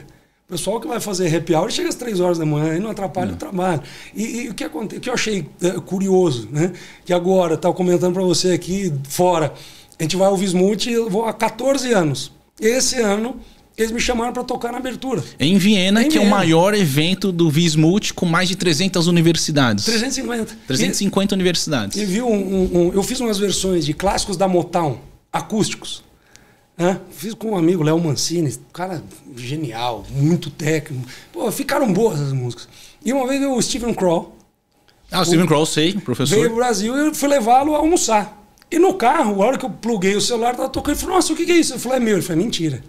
O pessoal que vai fazer happy hour chega às 3 horas da manhã e não atrapalha o trabalho. E o que acontece? O que eu achei curioso, né? Que agora, estava comentando para você aqui fora, a gente vai ao Vismut, eu vou há 14 anos. Esse ano, eles me chamaram para tocar na abertura. Em Viena, que é o maior evento do Vismut, com mais de 300 universidades. 350. 350 universidades. E viu eu fiz umas versões de clássicos da Motown, acústicos. Fiz com um amigo, Léo Mancini, cara genial, muito técnico. Pô, ficaram boas as músicas. E uma vez o Stephen Crow. O Stephen Crow, sei, professor. Veio pro Brasil e eu fui levá-lo a almoçar. E no carro, a hora que eu pluguei o celular, tava tocando. Ele falou, nossa, o que é isso? Eu falei, é meu. Ele falou, mentira.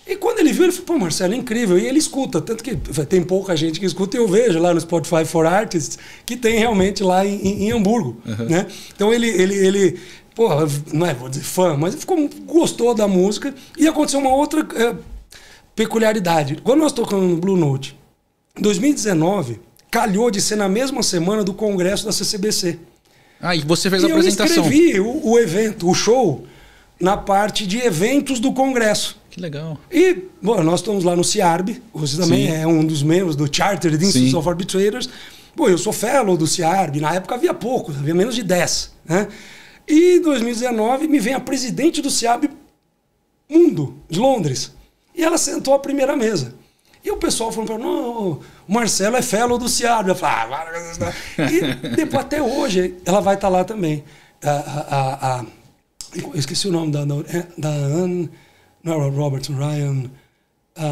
E quando ele viu, ele falou, pô, Marcelo, é incrível. E ele escuta, tanto que tem pouca gente que escuta, e eu vejo lá no Spotify for Artists, que tem realmente lá em Hamburgo. Né? Então ele pô, não é, vou dizer fã, mas ele gostou da música. E aconteceu uma outra peculiaridade. Quando nós tocamos no Blue Note, em 2019, calhou de ser na mesma semana do congresso da CCBC. E você fez a apresentação. Eu escrevi o evento, o show, na parte de eventos do congresso. Que legal. E, bom, nós estamos lá no CIARB, você também é um dos membros do Chartered Institute of Arbitrators. Pô, eu sou fellow do CIARB, na época havia poucos, havia menos de 10, né? E em 2019 me vem a presidente do CIAB Mundo, de Londres. E ela sentou à primeira mesa. E o pessoal falou para mim, não, o Marcelo é fellow do CIAB. Eu falei, e depois, até hoje, ela vai estar lá também. Eu esqueci o nome da Anne, não era Robertson, Ryan...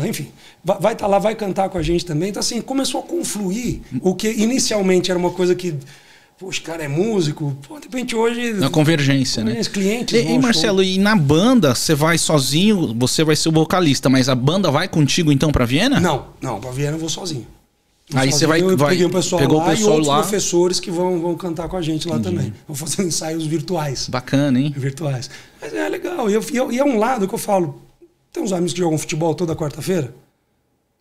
enfim, vai estar lá, vai cantar com a gente também. Então, assim, começou a confluir o que inicialmente era uma coisa que... Poxa, cara, é músico. Pô, de repente hoje... Na convergência, né? Clientes E Marcelo, e na banda, você vai sozinho, você vai ser o vocalista, mas a banda vai contigo então pra Viena? Não, pra Viena eu vou sozinho. Aí você vai... Peguei o pessoal pegou lá o pessoal e outros lá. professores que vão cantar com a gente lá também. Vão fazer ensaios virtuais. Bacana, hein? Virtuais. Mas é legal. E é um lado que eu falo... Tem uns amigos que jogam futebol toda quarta-feira?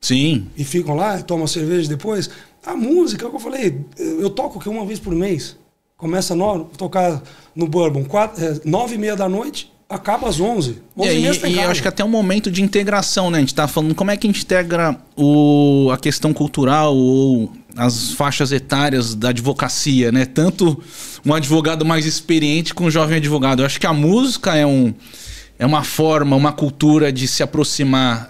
Sim. E ficam lá, tomam cerveja depois. A música, é o que eu falei, eu toco aqui uma vez por mês. Começa a tocar no Bourbon 9h30 da noite, acaba às 11. 11h30 e eu acho que até um momento de integração, né? A gente tá falando como é que a gente integra a questão cultural ou as faixas etárias da advocacia, né? Tanto um advogado mais experiente com um jovem advogado. Eu acho que a música é uma forma, uma cultura de se aproximar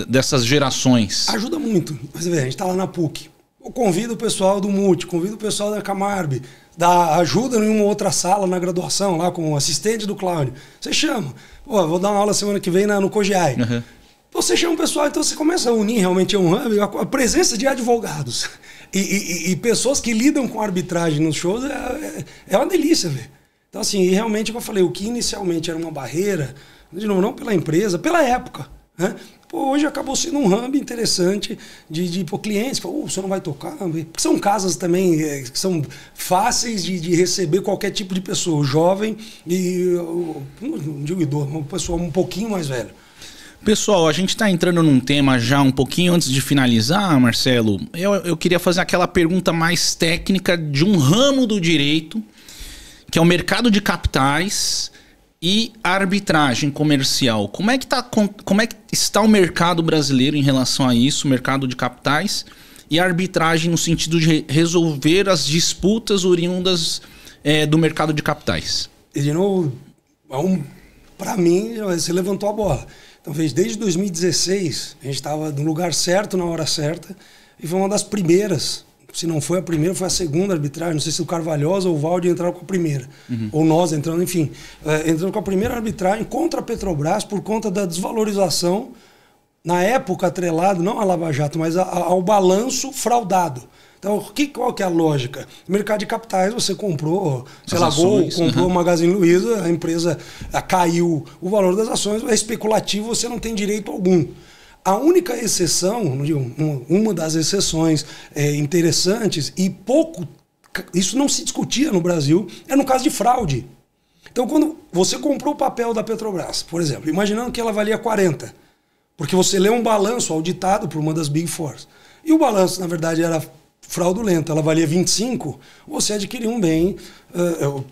dessas gerações. Ajuda muito. Mas, a gente tá lá na PUC. Eu convido o pessoal do MUT, convido o pessoal da Camarb, dá ajuda em uma outra sala na graduação, lá como assistente do Cláudio. Você chama. Pô, vou dar uma aula semana que vem no COGEAI. Uhum. Você chama o pessoal, então você começa a unir realmente um hub, a presença de advogados e pessoas que lidam com arbitragem nos shows é uma delícia, velho. Então, assim, realmente, como eu falei, o que inicialmente era uma barreira, de novo, não pela empresa, pela época, né? Pô, hoje acabou sendo um hub interessante de clientes que falam, você não vai tocar? Porque são casas também que são fáceis de receber qualquer tipo de pessoa, jovem e, não digo idoso, uma pessoa um pouquinho mais velha. Pessoal, a gente está entrando num tema já um pouquinho antes de finalizar, Marcelo. Eu queria fazer aquela pergunta mais técnica de um ramo do direito, que é o mercado de capitais e a arbitragem comercial. Como é que está o mercado brasileiro em relação a isso, o mercado de capitais e a arbitragem no sentido de resolver as disputas oriundas do mercado de capitais? E de novo, para mim, você levantou a bola. Então, desde 2016, a gente estava no lugar certo, na hora certa, e foi uma das primeiras. Se não foi a primeira, foi a segunda arbitragem. Não sei se o Carvalhosa ou o Valde entraram com a primeira. Uhum. Ou nós entrando, enfim. Entrando com a primeira arbitragem contra a Petrobras por conta da desvalorização, na época atrelado, não à Lava Jato, mas ao balanço fraudado. Então, qual que é a lógica? No mercado de capitais, você comprou, sei lá, Gol, comprou o Magazine Luiza, a empresa caiu o valor das ações, é especulativo, você não tem direito algum. A única exceção, uma das exceções interessantes e isso não se discutia no Brasil, é no caso de fraude. Então, quando você comprou o papel da Petrobras, por exemplo, imaginando que ela valia 40, porque você lê um balanço auditado por uma das Big Fours, e o balanço, na verdade, era fraudulento, ela valia 25, você adquiriu um bem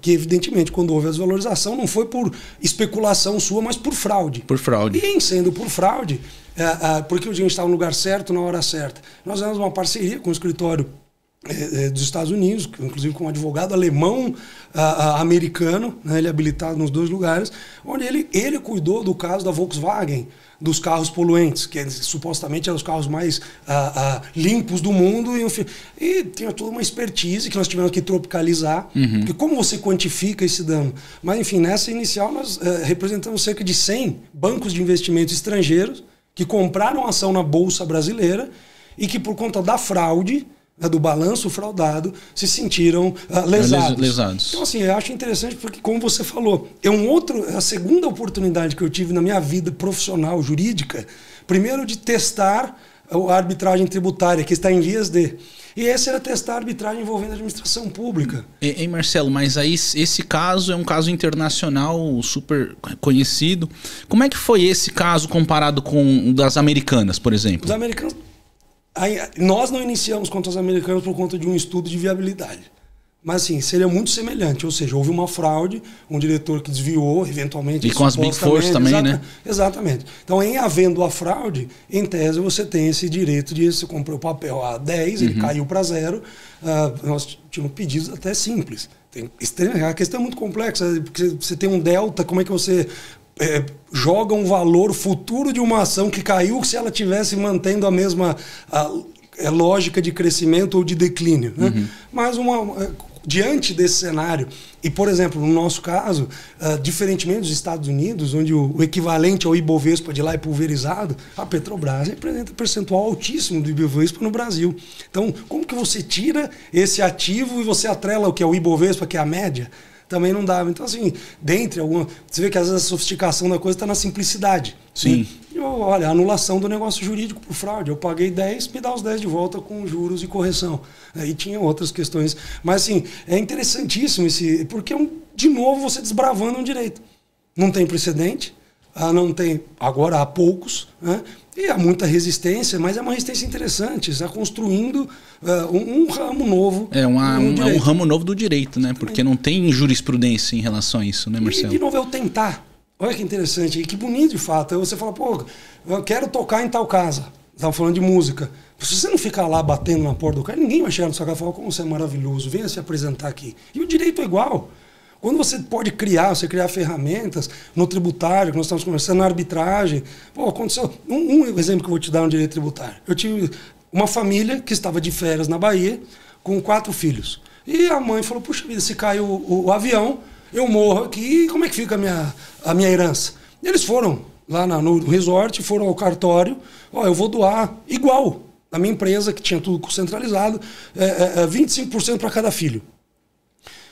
que, evidentemente, quando houve a desvalorização, não foi por especulação sua, mas por fraude. Por fraude. E em sendo por fraude, porque a gente estava no lugar certo, na hora certa. Nós fizemos uma parceria com o escritório dos Estados Unidos, inclusive com um advogado alemão, americano, né, ele é habilitado nos dois lugares, onde ele cuidou do caso da Volkswagen, dos carros poluentes, que supostamente eram os carros mais limpos do mundo, e tinha toda uma expertise que nós tivemos que tropicalizar, porque como você quantifica esse dano? Mas enfim, nessa inicial nós representamos cerca de 100 bancos de investimentos estrangeiros que compraram ação na Bolsa Brasileira e que por conta da fraude, do balanço fraudado, se sentiram lesados. Então, assim, eu acho interessante porque, como você falou, a segunda oportunidade que eu tive na minha vida profissional, jurídica, primeiro de testar a arbitragem tributária, que está em vias de... E esse era testar a arbitragem envolvendo a administração pública. Hein, Marcelo, mas aí esse caso é um caso internacional super conhecido. Como é que foi esse caso comparado com o das americanas, por exemplo? Os americanos... Nós não iniciamos contra os americanos por conta de um estudo de viabilidade. Mas, assim, seria muito semelhante. Ou seja, houve uma fraude, um diretor que desviou, eventualmente... E com as Big Fours também, né? Exatamente. Então, em havendo a fraude, em tese, você tem esse direito de... Você comprou o papel a 10, ele caiu para 0. Nós tínhamos pedidos até simples. A questão é muito complexa, porque você tem um delta, como é que você... joga um valor futuro de uma ação que caiu se ela estivesse mantendo a mesma lógica de crescimento ou de declínio. Né? Mas diante desse cenário, e por exemplo, no nosso caso, diferentemente dos Estados Unidos, onde o equivalente ao Ibovespa de lá é pulverizado, a Petrobras representa um percentual altíssimo do Ibovespa no Brasil. Então, como que você tira esse ativo e você atrela o que é o Ibovespa, que é a média? Também não dava. Então, assim, você vê que às vezes a sofisticação da coisa está na simplicidade. Sim. Né? Olha, a anulação do negócio jurídico por fraude. Eu paguei 10, me dá os 10 de volta com juros e correção. Aí tinha outras questões. Mas, assim, é interessantíssimo porque, de novo, você desbravando um direito. Não tem precedente. não tem, agora há poucos, né? E há muita resistência, mas é uma resistência interessante, está construindo um ramo novo. É um ramo novo do direito, né? Porque não tem jurisprudência em relação a isso, né, Marcelo? E de novo é o tentar. Olha que interessante, e que bonito de fato. Aí você fala, pô, eu quero tocar em tal casa. Estava falando de música. Se você não ficar lá batendo na porta do cara, ninguém vai chegar na sua casa e falar, como você é maravilhoso, venha se apresentar aqui. E o direito é igual. Quando você pode criar, você criar ferramentas no tributário, que nós estamos conversando, na arbitragem. Pô, aconteceu. Um exemplo que eu vou te dar no direito tributário. Eu tive uma família que estava de férias na Bahia com 4 filhos. E a mãe falou, puxa vida, se cai o avião, eu morro aqui, como é que fica a minha herança? E eles foram lá no resort, foram ao cartório, eu vou doar igual na minha empresa, que tinha tudo centralizado, 25% para cada filho.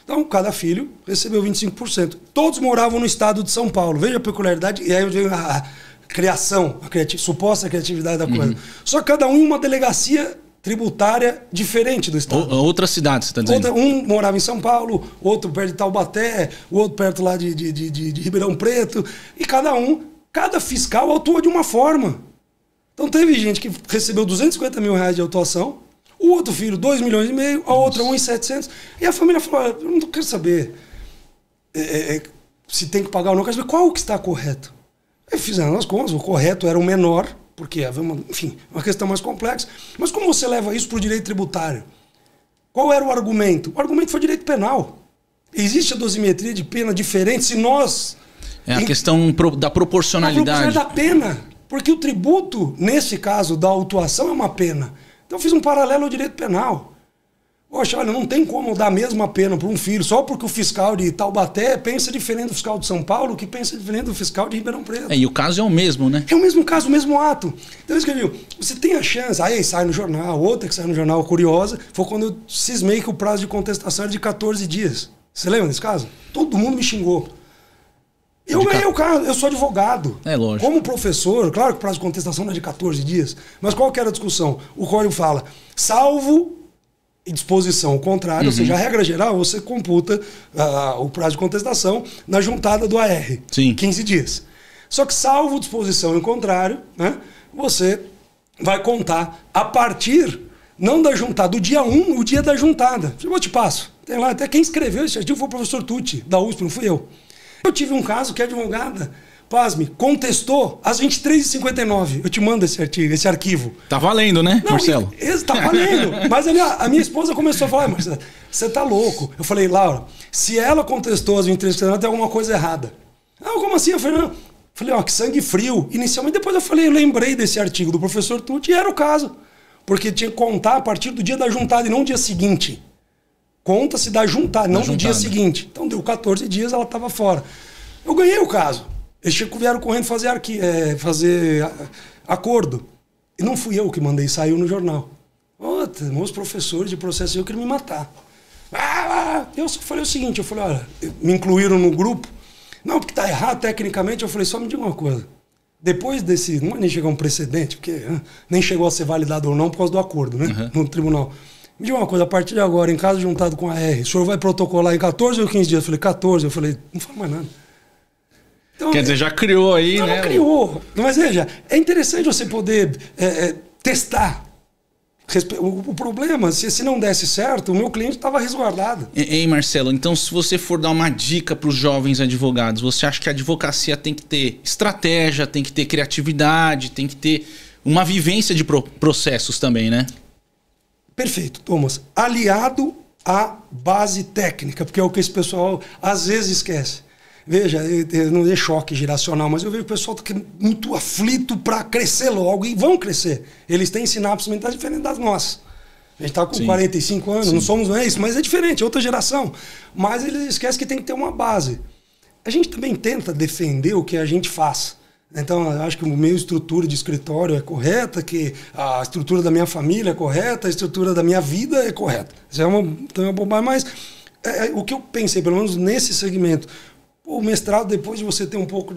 Então, cada filho recebeu 25%. Todos moravam no estado de São Paulo. Veja a peculiaridade, e aí veio a criação, suposta criatividade da coisa. Só que cada um em uma delegacia tributária diferente do estado. Outra cidade, você está dizendo? Um morava em São Paulo, outro perto de Taubaté, o outro perto lá de Ribeirão Preto. E cada fiscal autua de uma forma. Então teve gente que recebeu 250 mil reais de autuação, o outro filho 2,5 milhões, a outra 1,700. E a família falou, eu não quero saber se tem que pagar ou não, eu quero saber qual que está correto. Aí fizeram as contas, o correto era o menor, porque havia uma questão mais complexa. Mas como você leva isso para o direito tributário? Qual era o argumento? O argumento foi direito penal. Existe a dosimetria de pena diferente se nós... É a questão da proporcionalidade. A proporcionalidade da pena. Porque o tributo, nesse caso da autuação, é uma pena. Então eu fiz um paralelo ao direito penal. Poxa, olha, não tem como dar a mesma pena para um filho só porque o fiscal de Taubaté pensa diferente do fiscal de São Paulo, que pensa diferente do fiscal de Ribeirão Preto. E o caso é o mesmo, né? É o mesmo caso, o mesmo ato. Então, isso que eu digo, você tem a chance, aí sai no jornal, outra que sai no jornal curiosa, foi quando eu cismei que o prazo de contestação era de 14 dias. Você lembra desse caso? Todo mundo me xingou. Eu ganhei o caso, eu sou advogado. É lógico. Como professor, claro que o prazo de contestação não é de 14 dias, mas qual que era a discussão? O código fala, salvo disposição ao contrário, ou seja, a regra geral, você computa o prazo de contestação na juntada do AR, Sim. 15 dias. Só que salvo disposição ao contrário, né, você vai contar a partir, não da juntada, do dia 1, o dia da juntada. Eu te passo. Tem lá, até quem escreveu esse artigo foi o professor Tucci, da USP, não fui eu. Eu tive um caso que a advogada, pasme, contestou às 23h59. Eu te mando esse arquivo. Tá valendo, né, Marcelo? Tá valendo. Mas a minha esposa começou a falar, Marcelo, você tá louco. Eu falei, Laura, se ela contestou às 23h59, tem alguma coisa errada. Como assim? Eu falei, não. Falei, que sangue frio. Inicialmente, depois eu lembrei desse artigo do professor Tucci e era o caso. Porque tinha que contar a partir do dia da juntada e não do dia seguinte. Conta-se da juntada, não do dia seguinte. Então deu 14 dias, ela estava fora. Eu ganhei o caso. Eles vieram correndo fazer acordo. E não fui eu que mandei, saiu no jornal. Meus professores de processo, eu queria me matar. Eu falei o seguinte, olha, me incluíram no grupo. Não, porque está errado tecnicamente. Eu falei, só me diga uma coisa. Depois desse, não vai nem chegar um precedente, porque nem chegou a ser validado ou não por causa do acordo, né, no tribunal. Me diga uma coisa, a partir de agora, em caso juntado com a R, o senhor vai protocolar em 14 ou 15 dias? Eu falei, 14. Eu falei, não falo mais nada. Então, quer dizer, já criou aí, né? Não criou. Mas veja, é interessante você poder testar. O problema, se não desse certo, o meu cliente estava resguardado. Hein, Marcelo? Então, se você for dar uma dica para os jovens advogados, você acha que a advocacia tem que ter estratégia, tem que ter criatividade, tem que ter uma vivência de processos também, né? Perfeito, Thomas. Aliado à base técnica, porque é o que esse pessoal às vezes esquece. Veja, não é choque geracional, mas eu vejo o pessoal que é muito aflito para crescer logo, e vão crescer. Eles têm sinapses mentais diferentes das nossas. A gente está com 45 anos, não somos isso, mas é diferente, é outra geração. Mas eles esquecem que tem que ter uma base. A gente também tenta defender o que a gente faz. Então, eu acho que o meu estrutura de escritório é correta, que a estrutura da minha família é correta, a estrutura da minha vida é correta. Isso é uma bobagem, mas o que eu pensei, pelo menos nesse segmento, o mestrado, depois de você ter um pouco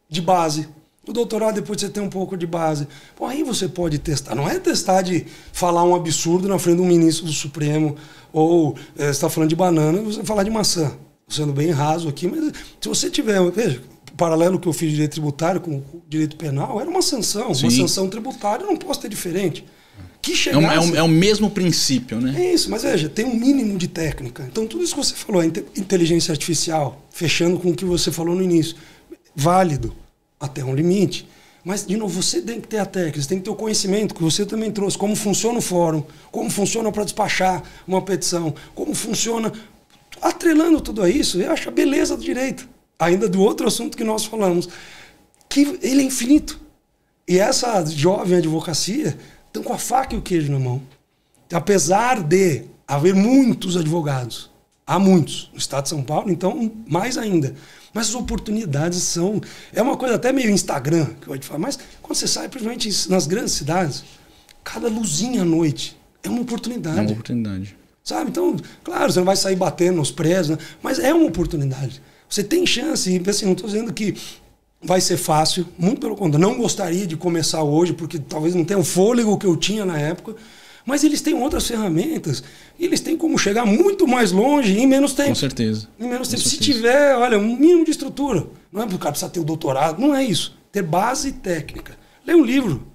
de base, o doutorado, depois de você ter um pouco de base, aí você pode testar. Não é testar de falar um absurdo na frente de um ministro do Supremo, ou você está falando de banana, você falar de maçã. Sendo bem raso aqui, mas se você tiver... Veja, paralelo que eu fiz de direito tributário com o direito penal, era uma sanção. Sim. Uma sanção tributária não posso ter diferente. Que chegasse... É o mesmo princípio, né? É isso, mas veja, tem um mínimo de técnica. Então tudo isso que você falou, a inteligência artificial, fechando com o que você falou no início, válido até um limite. Mas, de novo, você tem que ter a técnica, você tem que ter o conhecimento que você também trouxe, como funciona o fórum, como funciona para despachar uma petição, como funciona... Atrelando tudo a isso, eu acho a beleza do direito. Ainda do outro assunto que nós falamos, que ele é infinito. E essa jovem advocacia estão com a faca e o queijo na mão. Apesar de haver muitos advogados, há muitos no estado de São Paulo, então mais ainda. Mas as oportunidades são... É uma coisa até meio Instagram, que eu vou te falar, mas quando você sai, principalmente nas grandes cidades, cada luzinha à noite é uma oportunidade. É uma oportunidade. Sabe? Então, claro, você não vai sair batendo nos prédios, né? Mas é uma oportunidade. Você tem chance, e assim, não estou dizendo que vai ser fácil, muito pelo contrário. Não gostaria de começar hoje, porque talvez não tenha o fôlego que eu tinha na época, mas eles têm outras ferramentas, e eles têm como chegar muito mais longe em menos tempo. Com certeza. Em menos tempo. Com Se certeza. tiver, olha, um mínimo de estrutura. Não é porque o cara precisa ter o doutorado, não é isso. Ter base técnica. Lê um livro.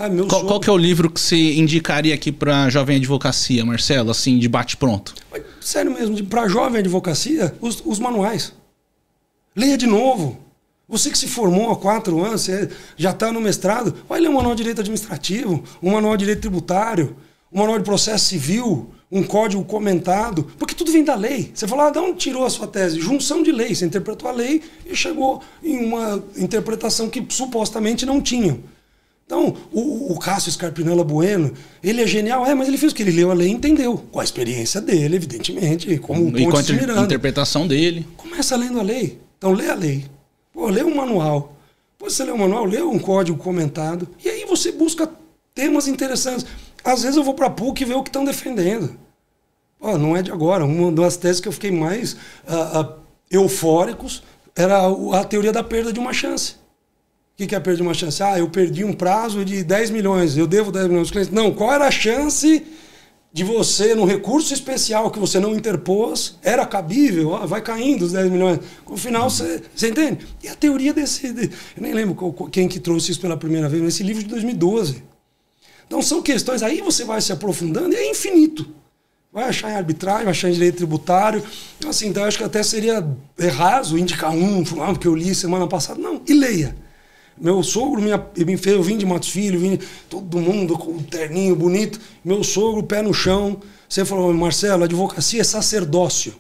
Ah, Qual que é o livro que você indicaria aqui para jovem advocacia, Marcelo, assim, de bate-pronto? Sério mesmo, para jovem advocacia, os manuais. Leia de novo. Você que se formou há 4 anos, você já está no mestrado, vai ler um manual de direito administrativo, um manual de direito tributário, um manual de processo civil, um código comentado, porque tudo vem da lei. Você fala, de onde tirou a sua tese? Junção de lei. Você interpretou a lei e chegou em uma interpretação que supostamente não tinha. Então, o Cássio Scarpinella Bueno, ele é genial, mas ele fez o que? Ele leu a lei e entendeu. Com a experiência dele, evidentemente, como E com a Pontes de Miranda. interpretação dele. Começa lendo a lei. Então, lê a lei. Pô, lê um manual. Depois você lê um manual, lê um código comentado. E aí você busca temas interessantes. Às vezes eu vou para a PUC e ver o que estão defendendo. Pô, não é de agora. Uma das teses que eu fiquei mais eufóricos era a teoria da perda de uma chance. O que é a perda de uma chance? Eu perdi um prazo de 10 milhões, eu devo 10 milhões aos clientes. Não, qual era a chance de você, no recurso especial que você não interpôs, era cabível, vai caindo os 10 milhões. No final, você entende? E a teoria desse... Eu nem lembro quem que trouxe isso pela primeira vez, nesse livro de 2012. Então são questões, aí você vai se aprofundando e é infinito. Vai achar em arbitragem, vai achar em direito tributário. Assim, então eu acho que até seria raso indicar porque eu li semana passada. Não, e leia. Meu sogro eu vim de Matos Filho, todo mundo com um terninho bonito. Meu sogro, pé no chão. Você falou, Marcelo, a advocacia é sacerdócio.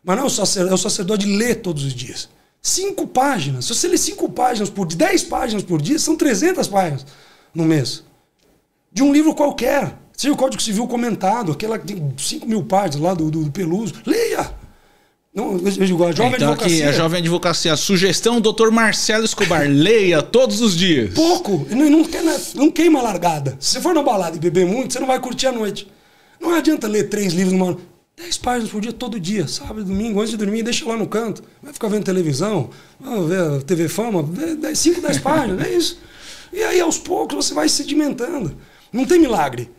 Mas não é o sacerdote de ler todos os dias. 5 páginas. Se você lê 5 páginas por dia, 10 páginas por dia, são 300 páginas no mês. De um livro qualquer. Seja o Código Civil comentado, aquela que tem 5 mil páginas lá do Peluso. Leia! Não, eu digo, a jovem então advocacia. Aqui, a jovem advocacia. A sugestão, Dr. Marcelo Escobar. Leia todos os dias. Pouco. Não queima a largada. Se você for na balada e beber muito, você não vai curtir a noite. Não adianta ler 3 livros numa... 10 páginas por dia, todo dia. Sábado, domingo, antes de dormir, deixa lá no canto. Vai ficar vendo televisão, vai ver TV Fama, 5, 10 páginas, é isso. E aí, aos poucos, você vai sedimentando. Não tem milagre.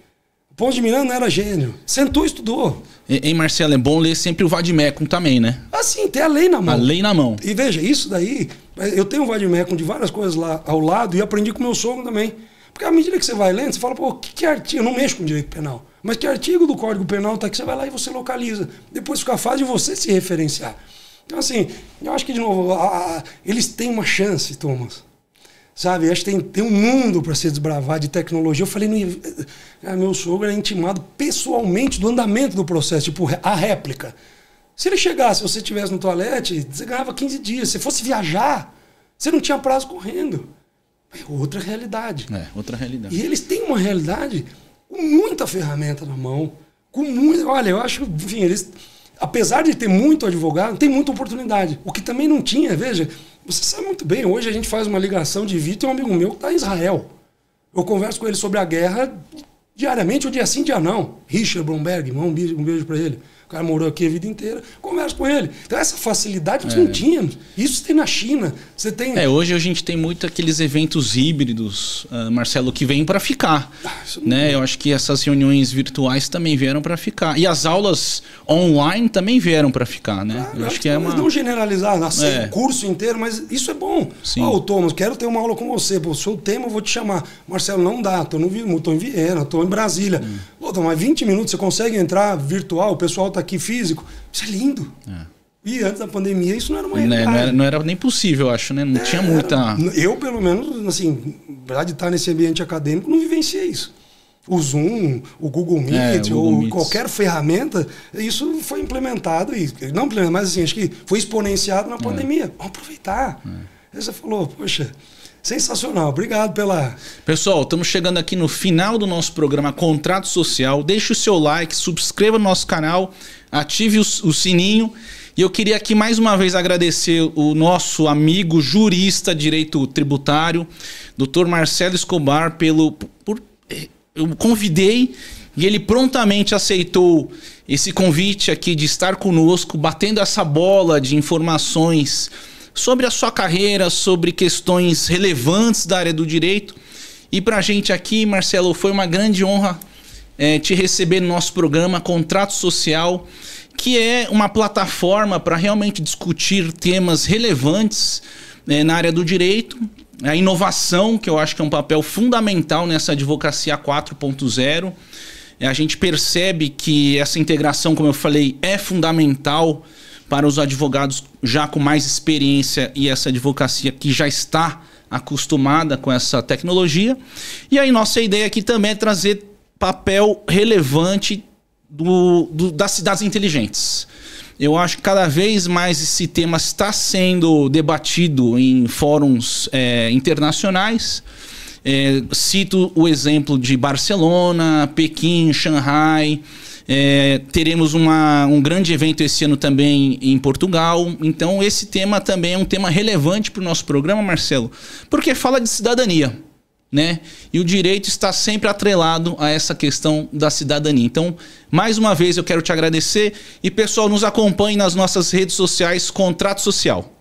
Pontes de Miranda era gênio. Sentou e estudou. Hein, Marcelo, é bom ler sempre o Vademecum também, né? Assim, ter a lei na mão. A lei na mão. E veja, isso daí... Eu tenho um Vademecum de várias coisas lá ao lado e aprendi com meu sogro também. Porque à medida que você vai lendo, você fala, pô, que artigo... Eu não mexo com direito penal. Mas que artigo do Código Penal tá aqui? Você vai lá e você localiza. Depois fica fácil de você se referenciar. Então, assim, eu acho que, de novo, eles têm uma chance, Thomas. Sabe, acho que tem um mundo para ser desbravado de tecnologia. Eu falei, meu sogro era intimado pessoalmente do andamento do processo, tipo, a réplica. Se ele chegasse, se você estivesse no toalete, você ganhava 15 dias. Se fosse viajar, você não tinha prazo correndo. É outra realidade. É, outra realidade. E eles têm uma realidade com muita ferramenta na mão, com muito... Olha, eu acho, enfim, eles... Apesar de ter muito advogado, tem muita oportunidade. O que também não tinha, veja... Você sabe muito bem, hoje a gente faz uma ligação de vídeo, tem um amigo meu que está em Israel. Eu converso com ele sobre a guerra diariamente, ou dia sim, dia não. Richard Bromberg, um beijo pra ele. O cara morou aqui a vida inteira, conversa com ele. Então essa facilidade nós não tínhamos. Isso tem na China. Você tem... Hoje a gente tem muito aqueles eventos híbridos, Marcelo, que vêm para ficar. Né? Eu acho que essas reuniões virtuais também vieram para ficar. E as aulas online também vieram para ficar, né? Claro, eu acho que é uma... Não generalizar, o curso inteiro, mas isso é bom. Ó, Thomas, quero ter uma aula com você. Pô, o seu tema eu vou te chamar. Marcelo, não dá, tô em Viena, tô em Brasília. Pô, mas 20 minutos você consegue entrar virtual, o pessoal tá aqui físico. Isso é lindo. E antes da pandemia isso não era uma realidade. Não era nem possível, acho, né? Não tinha muita... Eu, pelo menos, assim, apesar de estar nesse ambiente acadêmico, não vivenciei isso. O Zoom, o Google Meet, ou qualquer ferramenta, isso foi implementado, não implementado, mas assim, acho que foi exponenciado na pandemia. Vamos aproveitar. Aí você falou, poxa, sensacional, obrigado pela... Pessoal, estamos chegando aqui no final do nosso programa Contrato Social. Deixe o seu like, subscreva no nosso canal, ative o sininho. E eu queria aqui mais uma vez agradecer o nosso amigo jurista direito tributário, Dr. Marcelo Escobar, eu convidei e ele prontamente aceitou esse convite aqui de estar conosco, batendo essa bola de informações sobre a sua carreira, sobre questões relevantes da área do direito. E pra gente aqui, Marcelo, foi uma grande honra te receber no nosso programa Contrato Social, que é uma plataforma para realmente discutir temas relevantes na área do direito. A inovação, que eu acho que é um papel fundamental nessa advocacia 4.0. A gente percebe que essa integração, como eu falei, é fundamental para os advogados já com mais experiência e essa advocacia que já está acostumada com essa tecnologia. E aí nossa ideia aqui também é trazer papel relevante das cidades inteligentes. Eu acho que cada vez mais esse tema está sendo debatido em fóruns internacionais. Cito o exemplo de Barcelona, Pequim, Xangai. Teremos um grande evento esse ano também em Portugal. Então esse tema também é um tema relevante para o nosso programa, Marcelo, porque fala de cidadania, né? E o direito está sempre atrelado a essa questão da cidadania. Então, mais uma vez eu quero te agradecer e, pessoal, nos acompanhe nas nossas redes sociais Contrato Social.